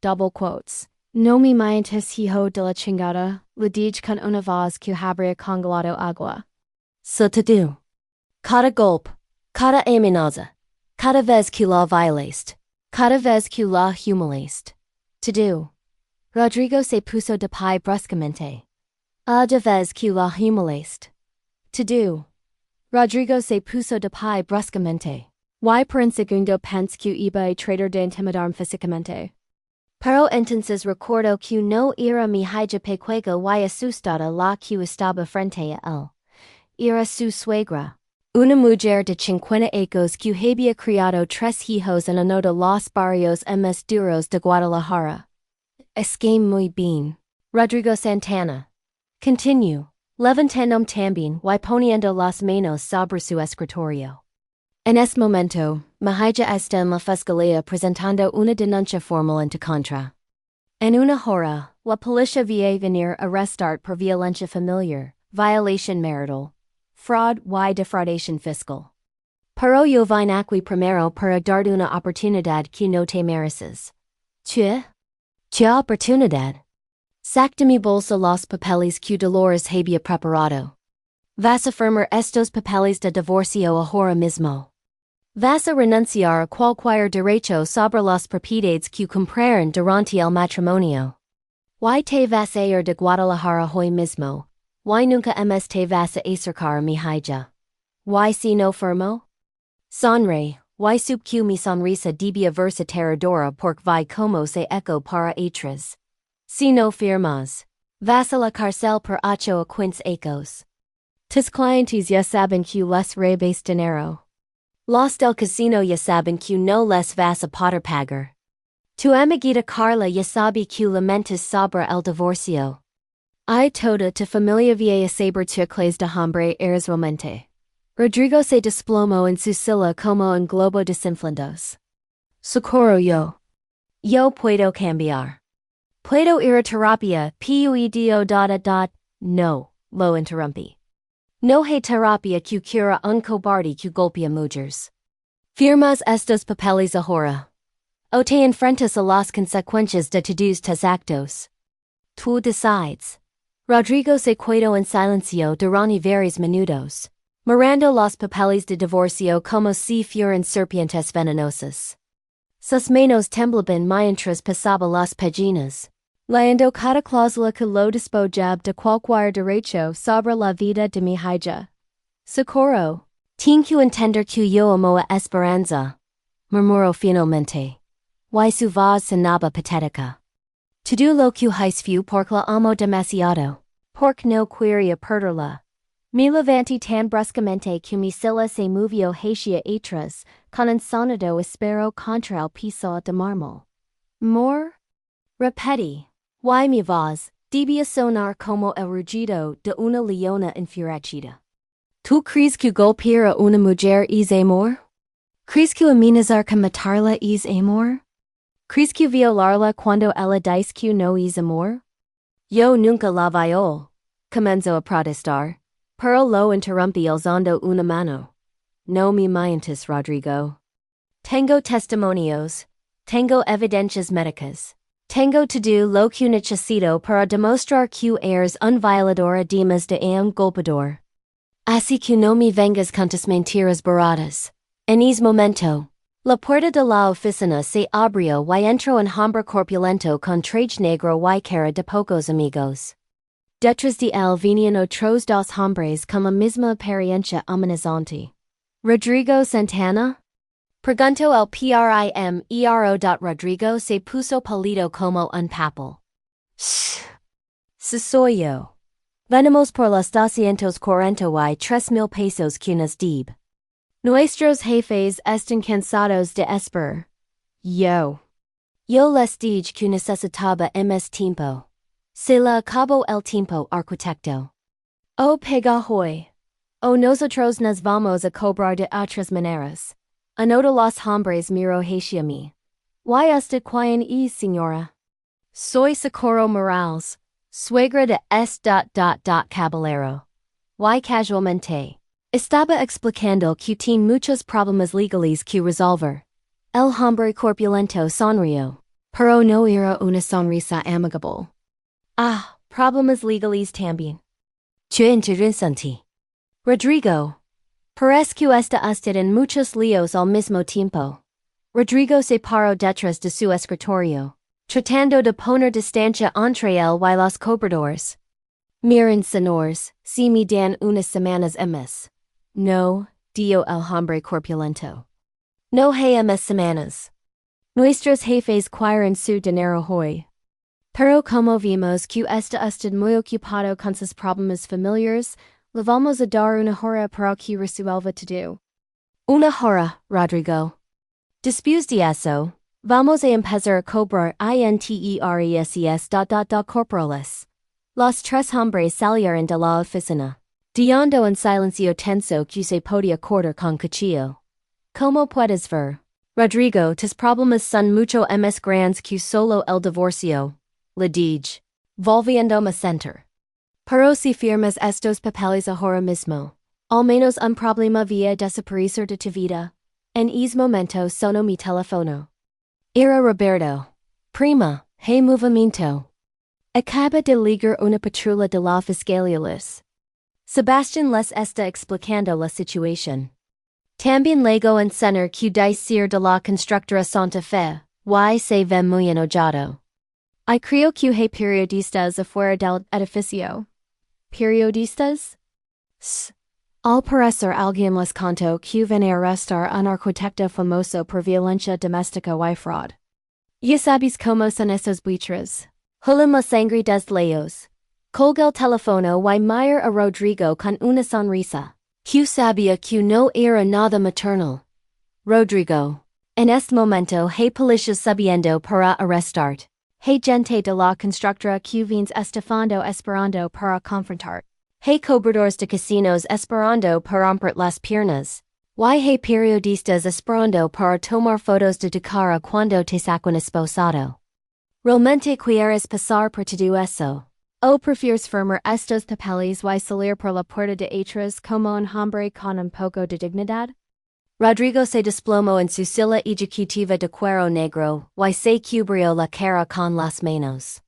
Double quotes. No me mientes, hijo de la chingada, le dije con una voz que habría congelado agua.
So te do. Cada golpe, cada amenaza, cada vez que la violaste, cada vez que la humiliaste. Te do. Rodrigo se puso de pie bruscamente. De vez que la humiliaste. Te do.
Rodrigo se puso de pie bruscamente. Y por un segundo pensé que iba a tratar de intimidarme físicamente.
Pero entonces recuerdo que no era mi hija pequeña y asustada la que estaba frente a él. Era su suegra. Una mujer de 50 años que había criado 3 hijos en uno de los barrios más duros de Guadalajara. Esquema muy bien. Rodrigo Santana. Continue. Levantándome también y poniendo las manos sobre su escritorio. En este momento, mi hija está en la fiscalía presentando una denuncia formal en tu contra. En una hora, la policía va a venir a arrestar por violencia familiar, violación marital, fraud y defraudación fiscal. Pero yo vine aquí primero para darte una oportunidad que no te mereces. ¿Qué? ¿Qué oportunidad? Sac de mi bolsa los papeles que Dolores había preparado. Vas a firmar estos papeles de divorcio ahora mismo. Vas a renunciar a cualquier derecho sobre las propiedades que compraron durante el matrimonio. Y te vas a ir de Guadalajara hoy mismo. Y nunca más te vas a acercar a mi hija. Y si no firmo? Sonre, y sup que mi sonrisa debía verse aterradora porque vi como se echo para atrás. Si no firmas, vas a la cárcel por 8 a 15 ecos.
Tus clientes ya saben que les rebes dinero.
Los del casino ya saben que no les vas a poder pagar. Tu amiguita Carla ya sabe que lamentas sobre el divorcio.
I toda tu familia va a saber tu clase de hombre eres realmente. Rodrigo se desplomó en su silla como un globo desinflados.
Socorro yo. Yo puedo cambiar. Puedo ir a terapia, puedo. No, lo interrumpí. No hay terapia que cura un cobarde que golpea mujeres. Firmas estos papeles ahora. O te enfrentas a las consecuencias de tus actos. Tú decides. Rodrigo se quedó en silencio durante varios minutos, mirando los papeles de divorcio como si fueran serpientes venenosas. Sus manos temblaban mientras pasaba las páginas, leyendo cada cláusula que lo despojaba de cualquier derecho sobre la vida de mi hija. Socorro. Tengo que entender que yo amo a esperanza. Murmuró finalmente. Y su voz sonaba patética. Todo lo que hice fue porque la amo demasiado. Porque no quería perderla. Me levanté tan bruscamente que mi silla se movió hacia atrás, con un sonido espero contra el piso de mármol. More? Repetí. Y mi voz debía sonar como el rugido de una leona enfurecida. ¿Tú crees que golpear a una mujer es amor? ¿Crees que amenazar con matarla es amor? ¿Crees que violarla cuando ella dice que no es amor? Yo nunca la violó, comenzó a protestar, pero lo interrumpí alzando una mano. No me mientas, Rodrigo. Tengo testimonios, tengo evidencias médicas, tengo todo lo que necesito para demostrar que eres un violador además de un golpeador. Así que no me vengas con tus mentiras baratas. En ese momento, la puerta de la oficina se abrió y entró un hombre corpulento con traje negro y cara de pocos amigos. Detrás de él venían otros dos hombres con la misma apariencia amenazante. ¿Rodrigo Santana? Preguntó el primero. Rodrigo se puso pálido como un papel. Shh. Soy yo. Venimos por los 243,000 pesos que nos debe. Nuestros jefes están cansados de esperar. Yo les dije que necesitaba más tiempo. Se le acabó el tiempo, arquitecto. O pega hoy. O nosotros nos vamos a cobrar de otras maneras. Uno de los hombres miró hacia mí. ¿Y usted quién es, señora? Soy Socorro Morales, suegra de caballero. Y casualmente. Estaba explicando que tiene muchos problemas legales que resolver. El hombre corpulento sonrió, pero no era una sonrisa amigable. Ah, problemas legales también. Qué interesante. Rodrigo. Parece que está usted en muchos líos al mismo tiempo. Rodrigo se paró detrás de su escritorio, tratando de poner distancia entre él y los cobradores. Miren, señores, si me dan unas semanas más. No, dijo el hombre corpulento. No hay más semanas. Nuestros jefes quieren su dinero hoy. Pero como vimos que está usted muy ocupado con sus problemas familiares, le vamos a dar una hora para que resuelva todo. Una hora, Rodrigo. Después de eso, vamos a empezar a cobrar intereses. Corporales. Los tres hombres salieron de la oficina, dejando en silencio tenso que se podía cortar con cuchillo. Como puedes ver, Rodrigo, tus problemas son mucho más grandes que solo el divorcio, le dije, volviéndome a sentar. Pero si firmas estos papeles ahora mismo, al menos un problema va a desaparecer de tu vida. En ese momento sonó mi teléfono. Era Roberto. Prima, hey movimiento. Acaba de llegar una patrulla de la fiscalía. Sebastián les está explicando la situación. También luego en cenar que decir de la constructora Santa Fe, y se ve muy enojado. I creo que hay periodistas afuera del edificio. ¿Periodistas? Al parecer alguien les contó que van a arrestar un arquitecto famoso por violencia doméstica y fraud. Ya sabes cómo son esos buitres. Huelen la sangre des leos. Colga el teléfono y mira a Rodrigo con una sonrisa. Que sabía que no era nada maternal. Rodrigo. En este momento hay policías subiendo para arrestarte. Hay gente de la constructora que viene estafando esperando para confrontar. Hay cobradores de casinos esperando para romper las piernas. Y hay periodistas esperando para tomar fotos de tu cara cuando te sacan esposado. Realmente quieres pasar por todo eso. O prefieres firmar estos papeles y salir por la puerta de atrás como un hombre con un poco de dignidad? Rodrigo se desplomó en su silla ejecutiva de cuero negro, y se cubrió la cara con las manos.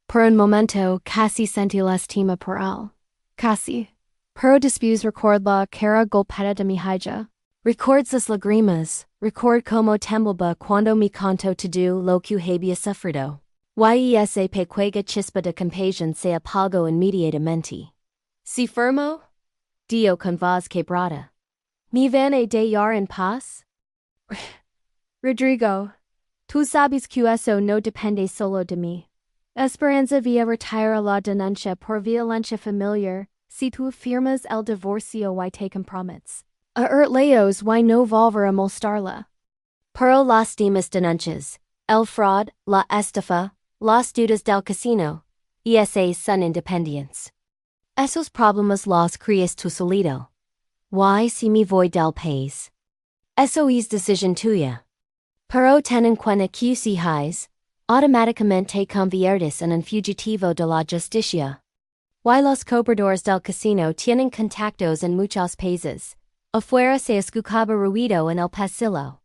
Por un momento, casi sentí lástima por él. Casi. Pero después record la cara golpeada de mi hija.
Records las lágrimas, record como temblaba cuando me contó todo lo que había sufrido. Y esa pequeña chispa de compasión se apagó inmediatamente. Se firmó, dio con voz quebrada. ¿Me van a dejar en paz?
Rodrigo, tú sabes que eso no depende solo de mí. Esperanza vía retira la denuncia por violencia familiar, si tú firmas el divorcio y te comprometes. A leos y no volver a molestarla.
Pero las demás denuncias, el fraud, la estafa, las deudas del casino, esas son independientes. Esos problemas los creas tú solito. Why si me voy del país? Eso es decisión tuya. Pero ten en cuenta que si hijas, automáticamente conviertes en un fugitivo de la justicia. Y los cobradores del casino tienen contactos en muchos países. Afuera se escuchaba ruido en el pasillo.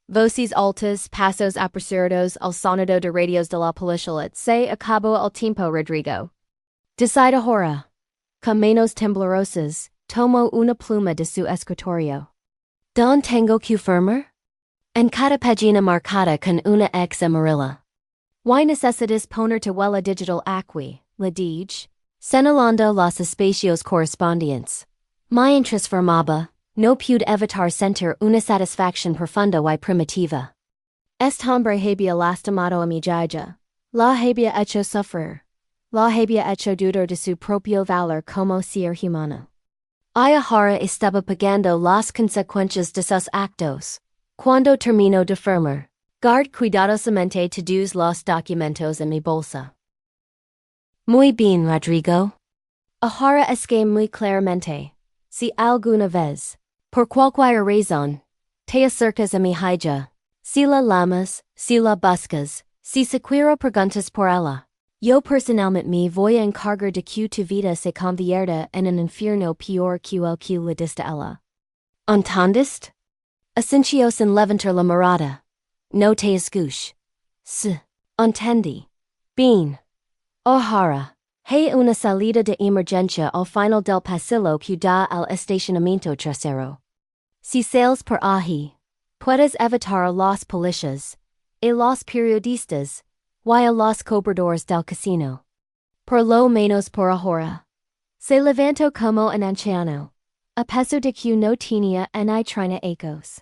Voces altas, pasos apresurados, el sonido de radios de la policía. Se acabó el tiempo, Rodrigo. Decide ahora. Con manos temblorosas, tomó una pluma de su escritorio. ¿Dónde tengo que firmar? En cada página marcada con una X amarilla. Y necesitas poner tu huella digital aquí, le dije, señalando los espacios correspondientes. Mientras firmaba, no pude evitar sentir una satisfacción profunda y primitiva.
Este hombre había lastimado a mi hija. La había hecho sufrir. La había hecho dudar de su propio valor como ser humano.
Y ahora estaba pagando las consecuencias de sus actos. Cuando terminó de firmar, guardé cuidadosamente todos los documentos en mi bolsa. Muy bien, Rodrigo.
Ahora es que muy claramente, si alguna vez,
por cualquier razón, te acercas a mi hija, si la lamas, si la buscas, si siquiera preguntas por ella, yo personalmente me voy a encargar de que tu vida se convierta en un infierno peor que el que le diste a ella. ¿Entendiste? Asintió sin levantar la mirada. No te escucho. Entendí. Bien. Ahora, hay una salida de emergencia al final del pasillo que da al estacionamiento trasero. Si sales por allí, puedes evitar a los policías, a los periodistas, y a los cobradores del casino. Por lo menos por ahora.
Se levantó como un anciano, a pesar de que no tenía ni trina ecos.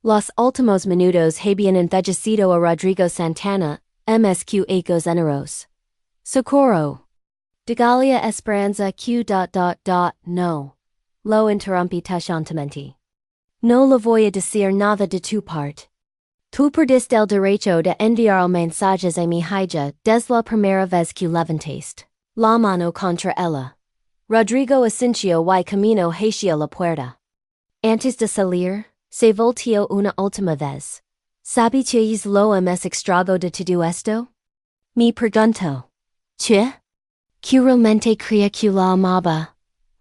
Los últimos minutos habían envejecido a Rodrigo Santana, MSQ ecos eneros. Socorro. Digalia esperanza q. No. Lo interrumpí tajantemente. No le voy a decir nada de tu parte. Tú perdiste el derecho de enviar mensajes a mi hija desde la primera vez que levantaste la mano contra ella. Rodrigo asintió y camino hacia la puerta. Antes de salir, se volteó una última vez. ¿Sabías lo más extraño de todo esto? Me preguntó. ¿Che? Que realmente creía que la amaba.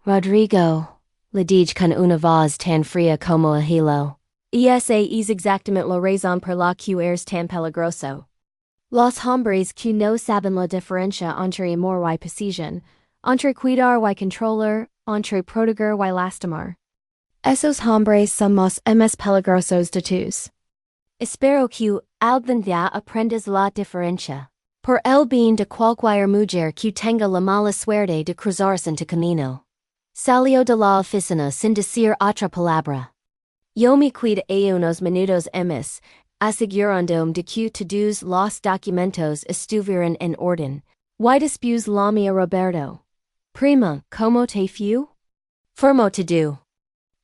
Rodrigo, le dije con una voz tan fría como el hielo.
Esa es exactamente la razón por la que eres tan peligroso. Los hombres que no saben la diferencia entre amor y posesión, entre cuidar y controlar, entre proteger y lastimar. Esos hombres son los más peligrosos de todos.
Espero que algún día aprendas la diferencia. Por el bien de cualquier mujer que tenga la mala suerte de cruzarse en tu camino. Salió de la oficina sin decir otra palabra. Yo me cuidé unos minutos más, asegurándome de que todos los documentos estuvieran en orden. Y después llamé a Roberto. Prima, ¿cómo te fue? Firmó todo.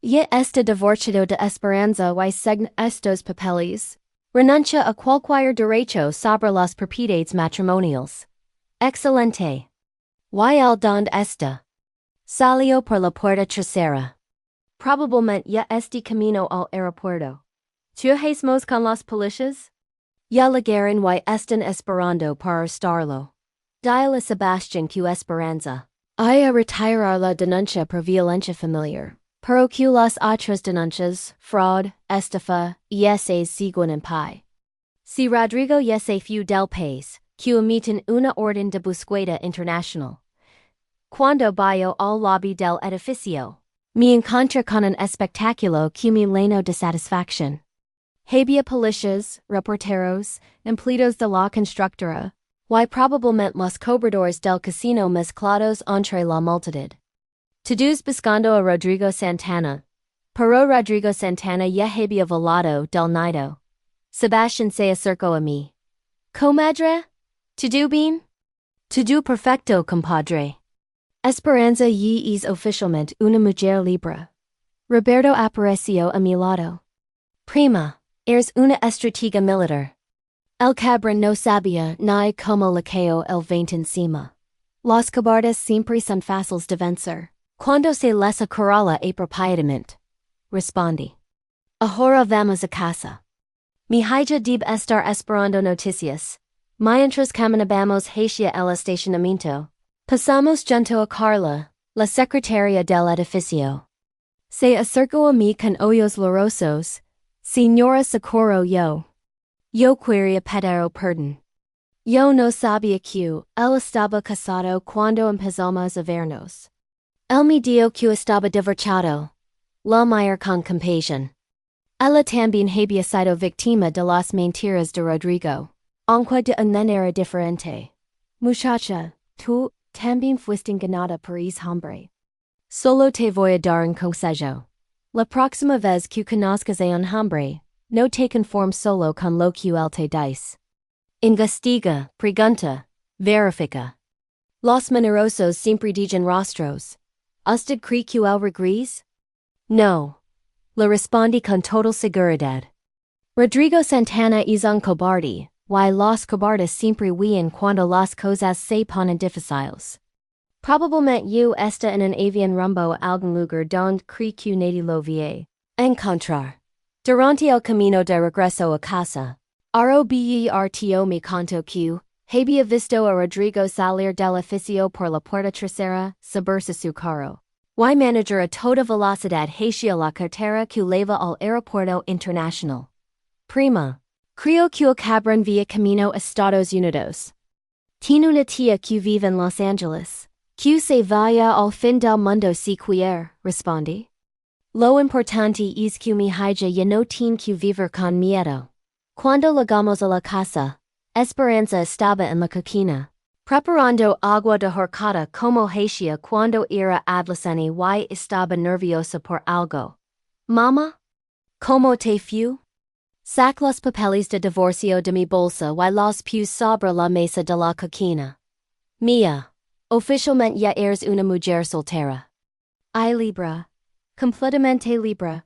Ya está divorciado de Esperanza y signa estos papeles.
Renuncia a cualquier derecho sobre las propiedades matrimoniales. Excelente. ¿Y el dónde está? Salió por la puerta trasera.
Probablemente ya está camino al aeropuerto. ¿Tú has con los policías?
Ya llegaron y están esperando para arrestarlo. Dile a Sebastián que Esperanza.
A retirar la denuncia por violencia familiar. Pero que las otras denuncias, fraude, estafa, se siguen en pie. Si Rodrigo se fue del país, que emiten una orden de búsqueda internacional. Cuando vaya al lobby del edificio, me encontré con un espectáculo que me llenó de satisfacción. Había policías, reporteros, empleados de la constructora, y probablemente los cobradores del casino mezclados entre la multitud. Todos buscando a Rodrigo Santana. Pero Rodrigo Santana ya había volado del nido. Sebastián se acercó a mí. Comadre? ¿Todo bien? Todo perfecto, compadre. Esperanza y es oficialmente una mujer libre. Roberto apareció a mi lado. Prima, eres una estratega militar. El cabrón no sabía ni cómo le cayó el 20 encima. Los cobardes siempre son fáciles de vencer. Cuando se les acorrala apropiadamente. Respondí. Ahora vamos a casa. Mi hija debe estar esperando noticias. Mientras caminamos hacia el estacionamiento. Pasamos junto a Carla, la secretaria del edificio. Se acercó a mí con ojos llorosos. Señora Socorro yo. Yo quería pedir perdón. Yo no sabía que él estaba casado cuando empezamos a vernos. Él me dijo que estaba divorciado. La mira con compasión. Ella también había sido víctima de las mentiras de Rodrigo. Aunque de una manera diferente. Muchacha, tú también fuiste engañada por ese hombre. Solo te voy a dar un consejo. La próxima vez que conozcas a un hombre, no te conformes solo con lo que él te dice. Investiga, pregunta, verifica. Los mentirosos siempre dicen rostros. ¿Usted cree que él regresa? No. Le respondí con total seguridad. Rodrigo Santana es un cobarde, y los cobardes siempre huyen cuando las cosas se ponen difíciles. Probablemente yo está en un avión rumbo a algún lugar donde cree que nadie lo vie. Encontrar. Durante el camino de regreso a casa, Roberto me contó que había visto a Rodrigo salir del edificio por la puerta trasera, subirse su carro. Y manager a toda velocidad hacia la carretera que lleva al aeropuerto internacional. Prima. Creo que el cabrón via camino a Estados Unidos. Tiene una tía que vive en Los Angeles. Que se vaya al fin del mundo si quiere, respondí. Lo importante es que mi hija ya no tiene que vivir con miedo. Cuando llegamos a la casa, Esperanza estaba en la cocina, preparando agua de horchata como hacía cuando era adolescente y estaba nerviosa por algo. Mamá? ¿Cómo te fue? Sac los papeles de divorcio de mi bolsa y los puse sobre la mesa de la cocina. Mía, oficialmente ya eres una mujer soltera. Ay libra. Completamente libre.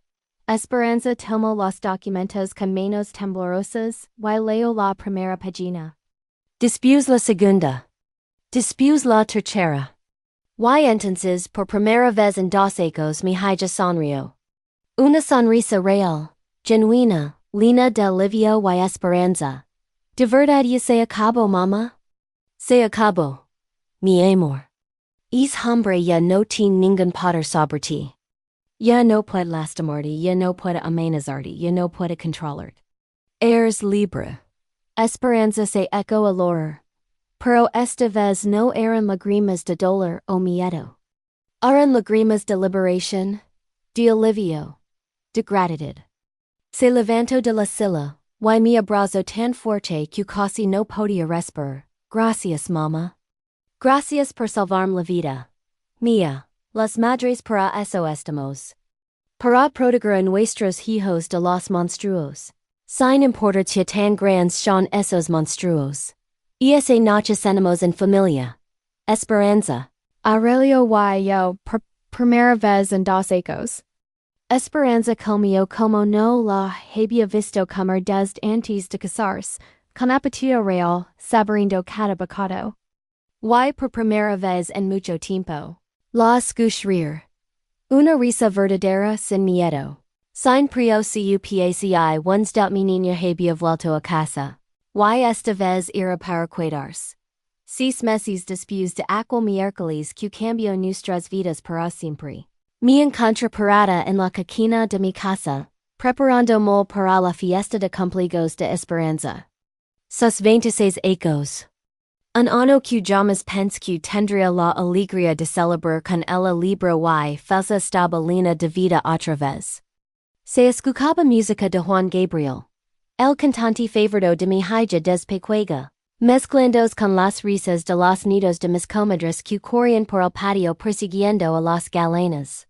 Esperanza tomó los documentos con manos temblorosas y leo la primera página. Después la segunda. Después la tercera. Y entonces, por primera vez en 2 años mi hija sonrió. Una sonrisa real, genuina, llena de alivio y esperanza. ¿De verdad ya se acabó, mamá? Se acabó. Mi amor. Ese hombre ya no tiene ningún poder sobre ti. Ya no puede lastimarte, ya no puede amenazarte, ya no puede controlarte. Eres libre. Esperanza se echó a llorar. Pero esta vez no eran lágrimas de dolor o miedo. Eran lágrimas de liberación, de alivio, de gratitud. Se levantó de la silla, y me abrazó tan fuerte que casi no podía respirar. Gracias, mamá. Gracias por salvarme la vida. Mía. Las madres para eso estamos. Para proteger a nuestros hijos de los monstruos. Sin importar que tan grandes son esos monstruos. Esa noche cenamos en familia. Esperanza.
Aurelio y yo, primera vez en 2 años.
Esperanza comió como no la había visto comer desde antes de casarse, con apetito real, saboreando cada bocado. Y por primera vez en mucho tiempo. La escuché. Una risa verdadera sin miedo. Sin preocupaci once del mi niña había vuelto a casa. Y esta vez era para cuidarse. 6 meses después de aquel miércoles que cambió nuestras vidas para siempre.
Me encontré parada en la esquina de mi casa, preparando mole para la fiesta de cumpleaños de Esperanza. Sus 26 ecos. Un ano que jamás pense que tendría la alegría de celebrar con ella libro y falsa estaba llena de vida otra vez. Se escuchaba música de Juan Gabriel, el cantante favorito de mi hija desde pequeña, mezclándose con las risas de los nidos de mis comadres que corrían por el patio persiguiendo a las galenas.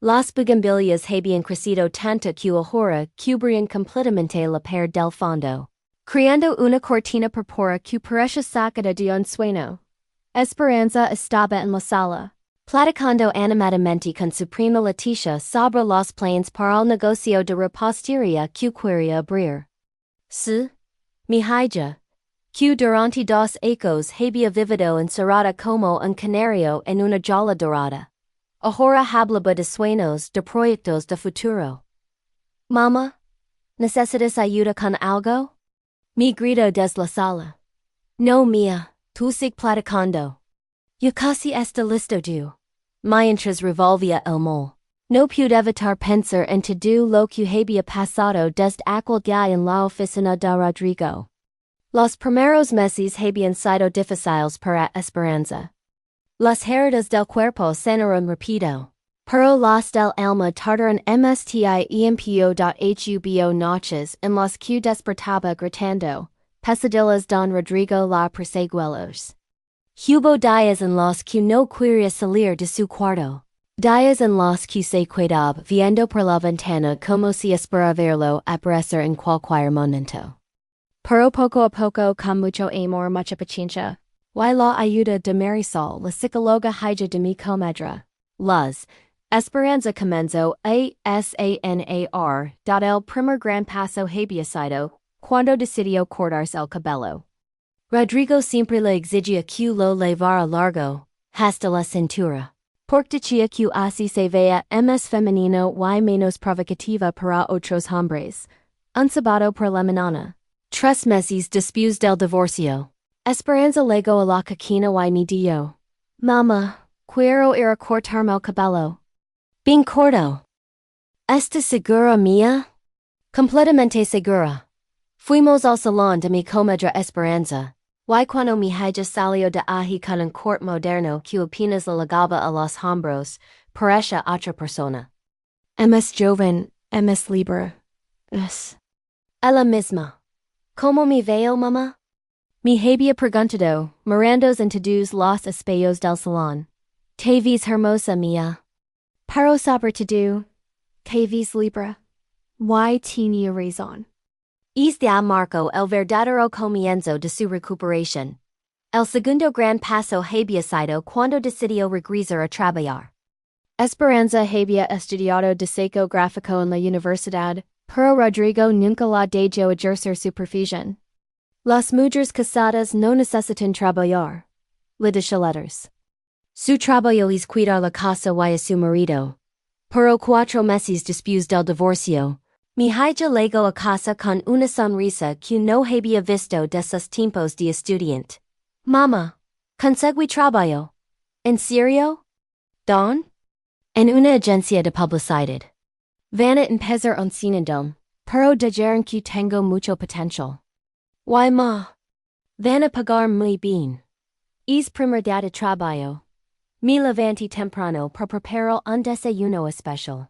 Las bugambilias habían crecido tanto que ahora cubrían completamente la pared del fondo, creando una cortina purpura que parecía sacada de un sueño.
Esperanza estaba en la sala,
platicando animadamente con su prima Leticia sobre los planes para el negocio de repostería que quería abrir. Sí, mi hija, que durante 2 ecos había vivido encerrada como un canario en una jaula dorada. Ahora hablaba de sueños, de proyectos de futuro. Mamá, ¿necesitas ayuda con algo? Me gritó desde la sala. No, mía, tú sigue platicando. Ya casi está listo tú. Mientras revolvía el mole. No pude evitar pensar en todo lo que había pasado desde aquel día en la oficina de Rodrigo. Los primeros meses habían sido difíciles para Esperanza. Las heridas del cuerpo sanaron rápido, pero las del alma tardaron hubo noches en las que despertaba gritando, pesadillas don Rodrigo la perseguidos. Hubo días en los que no quería salir de su cuarto, días en los que se quedaba viendo por la ventana como si esperara verlo aparecer en cualquier momento.
pero poco a poco con mucho amor mucha paciencia, y la ayuda de Marisol, la psicóloga hija de mi comadre.
Las Esperanza comenzó a sanar dado el primer gran paso había sido cuando decidió cortarse el cabello. Rodrigo siempre le exigía que lo llevara largo, hasta la cintura, porque decía que así se veía más femenino y menos provocativa para otros hombres. Un sábado por la mañana, 3 meses después del divorcio, Esperanza llegó a la cocina y me dijo: Mamá, quiero ir a cortarme el cabello. Bien corto. ¿Estás segura, mía? Completamente segura. Fuimos al salón de mi comadre Esperanza, y cuando mi hija salió de allí con un corte moderno que apenas le llegaba a los hombros, parecía otra persona.
Más joven, más libre. Es
Ella misma. ¿Cómo me veo, mamá? Me había preguntado, mirándose en todos los espejos del salón. Te ves hermosa, mía.
pero sobre todo, te ves libre. Y tenía razón.
Ya marcó el verdadero comienzo de su recuperación. El segundo gran paso había sido cuando decidió regresar a trabajar.
Esperanza había estudiado diseño gráfico en la universidad, pero Rodrigo nunca la dejó ejercer su profesión.
Las mujeres casadas no necesitan trabajar. Le dijo letters. Su trabajo es cuidar la casa y a su marido. Pero 4 meses después del divorcio, mi hija llegó a casa con una sonrisa que no había visto de sus tiempos de estudiante. Mamá, conseguí trabajo. ¿En serio? ¿Don? En una agencia de publicidad. Van a empezar un cinedom, pero dijeron que tengo mucho potencial. Why, ma? Van a pagar muy bien. Es primer día de trabajo. Me levanté temprano para preparar un desayuno especial.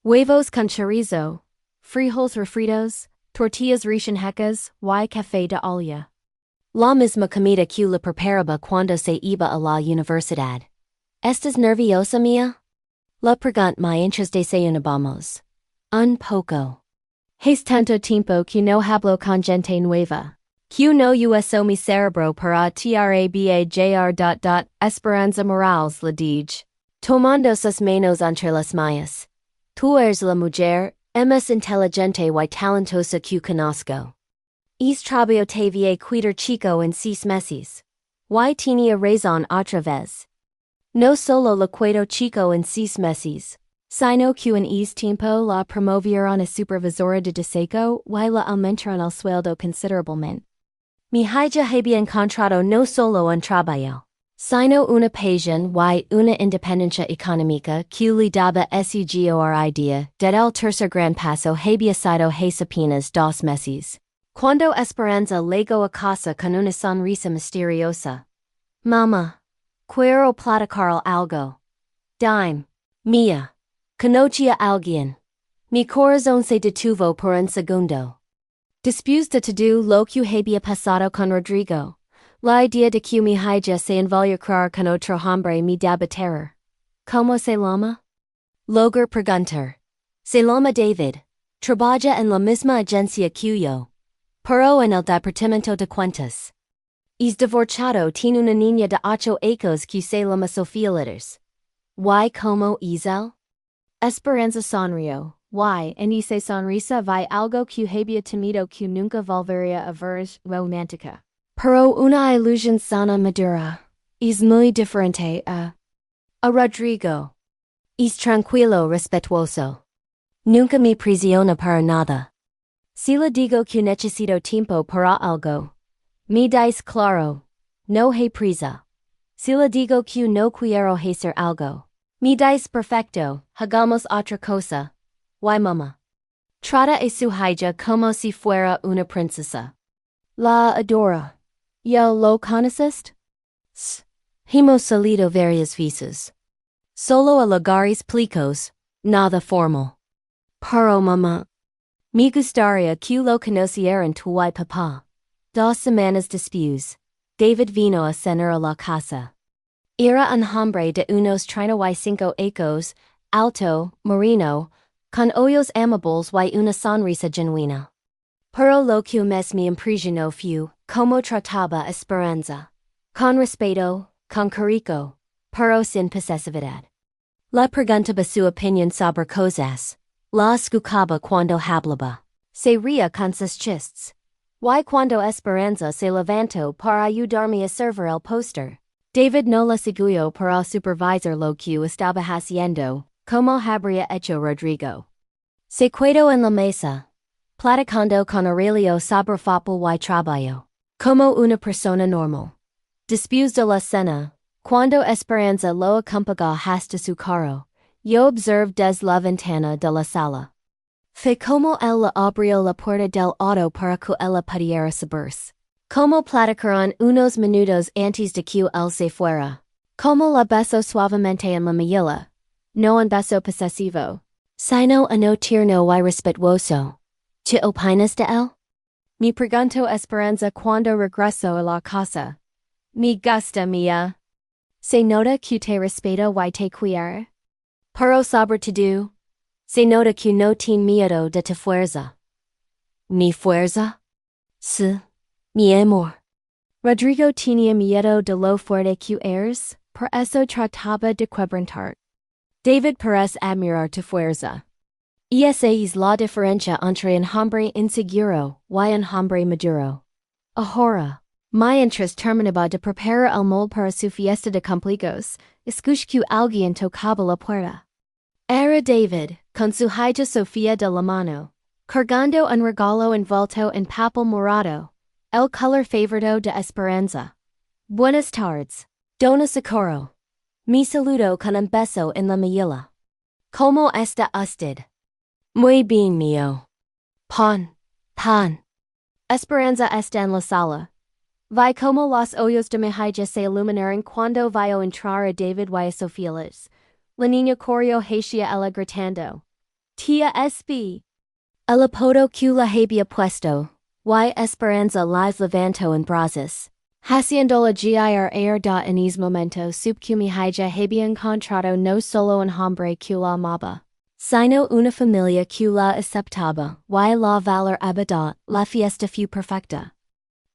Huevos con chorizo, frijoles refritos, tortillas recién hechas y café de olla. La misma comida que le preparaba cuando se iba a la universidad. ¿Estás nerviosa, mía? Le pregunté mientras desayunábamos. Un poco.
Hace tanto tiempo que no hablo con gente nueva.
Que no uso mi cerebro para trabajar.
Esperanza Morales le dije,
tomando sus manos entre las mías. Tú eres la mujer más inteligente y talentosa que conozco. Es trabajo te vi cuidar chico en 6 meses. Y tenía razón otra vez. No solo le cuido chico en 6 meses,
sino que en ese tiempo la promovieron a supervisora de diseño y la aumentaron el sueldo considerablemente.
Mi hija había encontrado no solo un trabajo, Sino una pasión y una independencia económica que le daba segor idea del tercer gran paso había sido hace apenas 2 meses. Cuando Esperanza llegó a casa con una sonrisa misteriosa. Mamá, quiero platicar algo. Dime, mía. Conocía alguien. Mi corazón se detuvo por un segundo. Después de todo lo que había pasado con Rodrigo, la idea de que mi hija se involucrar con otro hombre me daba terror. ¿Cómo se llama? Lograr preguntar. Se llama David. Trabaja en la misma agencia que yo. Pero en el departamento de cuentas. Es divorciado, tiene una niña de 8 años que se llama Sofía Litters. ¿Y cómo es él?
Esperanza sonrió. Y en esa sonrisa vi algo que había temido que nunca volvería a ver romántica.
Pero una ilusión sana madura. Es muy diferente a Rodrigo. Es tranquilo, respetuoso. Nunca me presiona para nada. Si le digo que necesito tiempo para algo, me dice claro, no hay prisa. Si le digo que no quiero hacer algo, me dice perfecto, hagamos otra cosa. Y mamá. Trata a su hija como si fuera una princesa. La adora.
¿Ya lo conociste?
Hemos salido varias veces. Solo a lugares plicos, nada formal. Pero mamá. Me gustaría que lo conocieran tu y papá. 2 semanas después, David vino a cenar a la casa. Era un hombre de unos 35 años, alto, moreno, con ojos amables y una sonrisa genuina. Pero lo que más me impresionó fue cómo trataba a Esperanza. Con respeto, con cariño, pero sin posesividad. La preguntaba su opinión sobre cosas. La escuchaba cuando hablaba. Se ría con sus chistes. Y cuando Esperanza se levantó para ayudarme a servir el póster, David no la siguió para supervisar lo que estaba haciendo, como habría hecho Rodrigo. Se quedó en la mesa, platicando con Aurelio sobre fútbol y trabajo, como una persona normal. Después de la cena, cuando Esperanza lo acompañó hasta su carro, yo observé desde la ventana de la sala. Fue como él le abrió la puerta del auto para que ella pudiera subirse. Como platicaron unos minutos antes de que él se fuera. Como la besó suavemente en la mejilla.
No un beso posesivo.
Sino a no tierno y respetuoso. ¿Qué opinas de él?
Me preguntó Esperanza cuando regresó a la casa. Me gusta, mía. Se nota que te respeta y te quiere.
Pero sobre todo, se nota que no tiene miedo de tu fuerza. ¿Mi fuerza? Sí, mi amor.
Rodrigo tenía miedo de lo fuerte que eres, por eso trataba de quebrantar. David parece admirar tu fuerza.
Esa es la diferencia entre un hombre inseguro y un hombre maduro.
Ahora, mi interés terminaba de preparar el molde para su fiesta de cumpleaños, escuché que alguien tocaba la puerta. Era David, con su hija Sofía de la mano, cargando un regalo envuelto en papel morado, el color favorito de Esperanza. Buenas tardes,
Dona Socorro. Me saludo con un beso en la mejilla. ¿Cómo está usted? Muy bien, mío. Pan.
Esperanza está en la sala. Vi como los ojos de mi hija se iluminaron cuando vio entrar a David y a Sofía. La niña corrió hacia ella gritando. Tía SB.
El apodo que la había puesto, y Esperanza les levantó en brazos.
Haciendo la gir en ese momento supe que mi hija había encontrado no solo un hombre que la amaba,
sino una familia que la aceptaba, y la valoraba. La fiesta fue perfecta.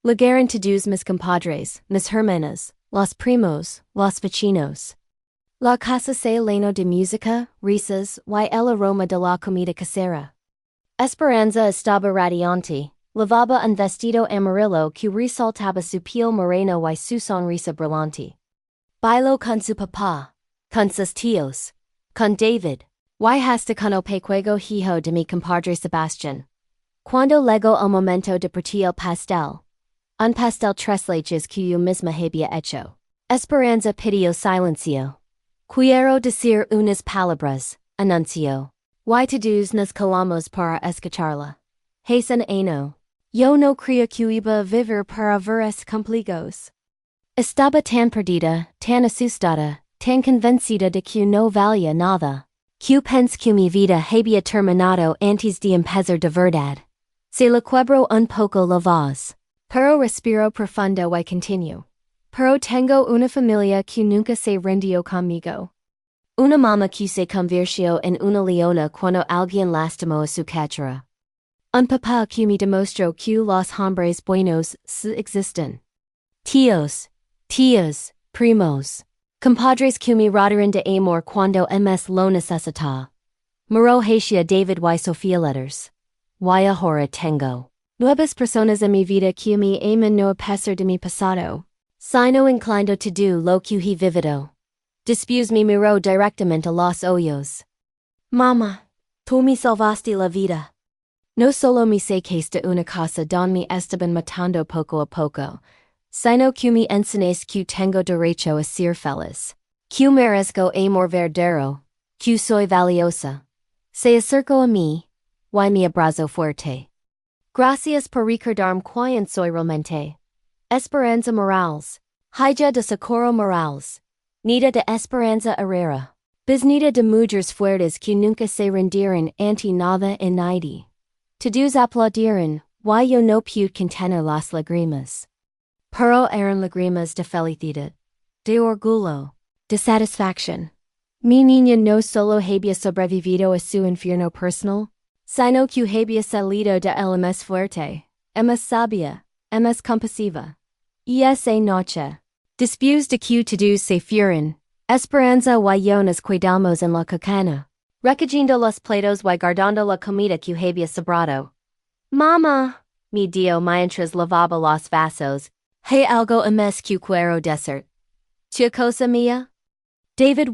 Llegaron todos mis compadres, mis hermanas, los primos, los vecinos. La casa se llenó de música, risas, y el aroma de la comida casera.
Esperanza estaba radiante, llevaba un vestido amarillo que resaltaba su piel morena y su sonrisa brillante. Bailó con su papá, con sus tíos, con David,
y hasta con el pequeño hijo de mi compadre Sebastián.
Cuando llegó el momento de partir el pastel, un pastel 3 leches que yo misma había hecho, Esperanza pidió silencio. Quiero decir unas palabras, anuncio. Y todos nos calamos para escucharla. Hasten ano. Yo no creo que iba a vivir para ver es compligos. Estaba tan perdida, tan asustada, tan convencida de que no valía nada. Que pensé que mi vida había terminado antes de empezar de verdad. Se le quebró un poco la voz. Pero respiro profundo y continuo. Pero tengo una familia que nunca se rindió conmigo. Una mamá que se convirtió en una leona cuando alguien lastimó a su cachorra. Un papá que me demostró que los hombres buenos sí existen. Tíos, tías, primos. Compadres que me rodearon de amor cuando más lo necesitaba. Muró hija David y Sofía letters. Y ahora tengo nuevas personas en mi vida que me aman no a pesar de mi pasado. Sino inclinado todo lo que he vivido. Después me miró directamente a los ojos. Mamá, tú me salvaste la vida. No solo me sacaste de una casa donde me estaban matando poco a poco, sino que me enseñaste que tengo derecho a ser feliz. Que merezco amor verdadero, que soy valiosa. Se acercó a mí, y me abrazó fuerte. Gracias por recordarme quién soy realmente. Esperanza Morales. Hija de Socorro Morales. Nida de Esperanza Herrera. Biznida de mujeres fuertes que nunca se rindieron ante nada en nadie. Todos aplaudieron, y yo no pude contener las lágrimas. Pero eran lágrimas de felicidad, de orgullo, de satisfacción. Mi niña no solo había sobrevivido a su infierno personal, sino que había salido de él más fuerte, más sabia, más compasiva. Y esa noche, después de que todos se fueron, Esperanza y yo nos quedamos en la cocina, recogiendo los platos y guardando la comida que había sobrado. Mamá, me dio mientras lavaba los vasos, hay algo más que quiero decir. ¿Qué cosa mía? David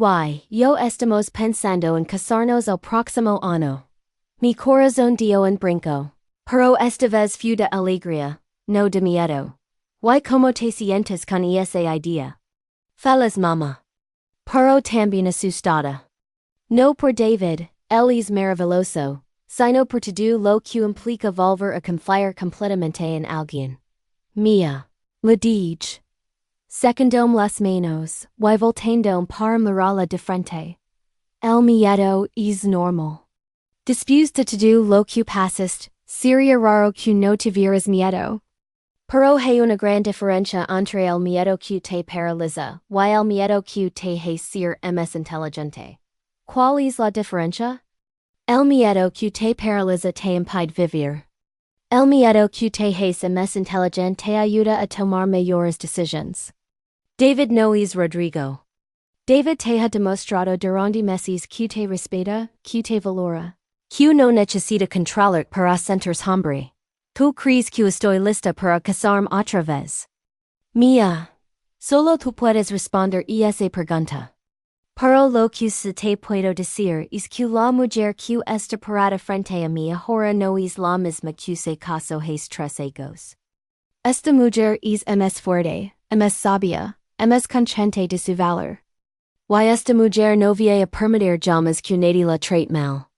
y yo estamos pensando en casarnos el próximo año. Mi corazón dio un brinco, pero esta vez fue de alegría, no de miedo. ¿Y cómo te sientes con esa idea? Feliz mamá. Pero también asustada. No por David, él es maravilloso, sino por todo lo que implica volver a confiar completamente en alguien. Mía. Le dije. Secondome las manos, y voltando para mirarla de frente. El miedo es normal. Después de todo lo que pasaste, sería raro que no tuvieras miedo. Pero hay una gran diferencia entre el miedo que te paraliza y el miedo que te hace ser más inteligente. ¿Cuál es la diferencia? El miedo que te paraliza te impide vivir. El miedo que te hace más inteligente te ayuda a tomar mejores decisiones. David no es Rodrigo. David te ha demostrado durante meses que te respeta, que te valora. Que no necesita controlar para sentirse hombre. ¿Tú crees que estoy lista para casarme otra vez? Mía. Solo tú puedes responder esa pregunta. Pero lo que se te puedo decir es que la mujer que está parada frente a mí ahora no es la misma que se casó hace 3 años. Esta mujer es más fuerte, más sabia, más consciente de su valor. Y esta mujer no va a permitir jamás que nadie la trate mal.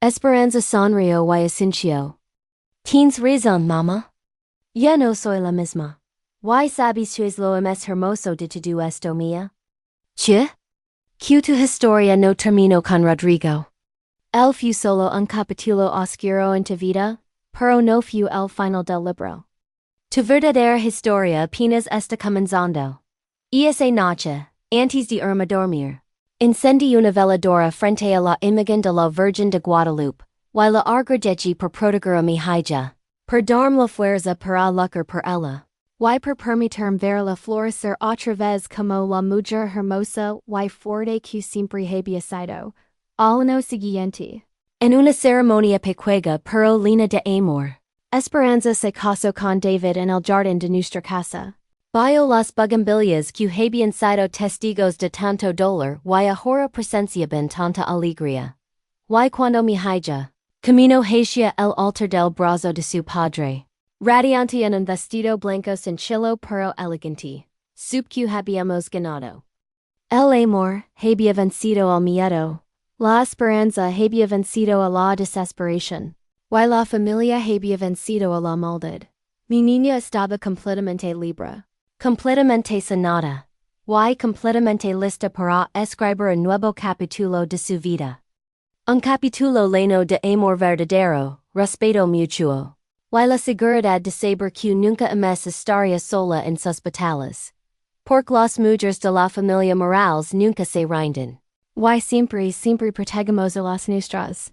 Esperanza sonrió y asintió. Tienes razón, mamá. Ya no soy la misma. ¿Y sabes que es lo más hermoso de todo esto, mía? ¿Qué? Que tu historia no terminó con Rodrigo. Él fue solo un capítulo oscuro en tu vida, pero no fue el final del libro. Tu verdadera historia apenas está comenzando. Y esa noche, antes de irme a dormir, encendí una veladora frente a la imagen de la Virgen de Guadalupe, y la agradeci por proteger a mi hija, por darme la fuerza para luchar por ella, y por permitirme verla florecer otra vez como la mujer hermosa y fuerte que siempre había sido. Al año siguiente, en una ceremonia pequeña pero llena de amor, Esperanza se casó con David en el jardín de nuestra casa. Vio las bugambilias que habían sido testigos de tanto dolor y ahora presenciaban tanta alegría. Y cuando mi hija camino hacia el altar del brazo de su padre, radiante en un vestido blanco sencillo pero elegante, Sub que habíamos ganado. El amor había vencido al miedo. La esperanza había vencido a la desesperación. Y la familia había vencido a la maldad. Mi niña estaba completamente libre. Completamente sanada. Y completamente lista para escribir un nuevo capítulo de su vida. Un capítulo lleno de amor verdadero, respeto mutuo. Y la seguridad de saber que nunca más estaría sola en sus batallas. Porque las mujeres de la familia Morales nunca se rinden.
Y siempre protegemos a las nuestras.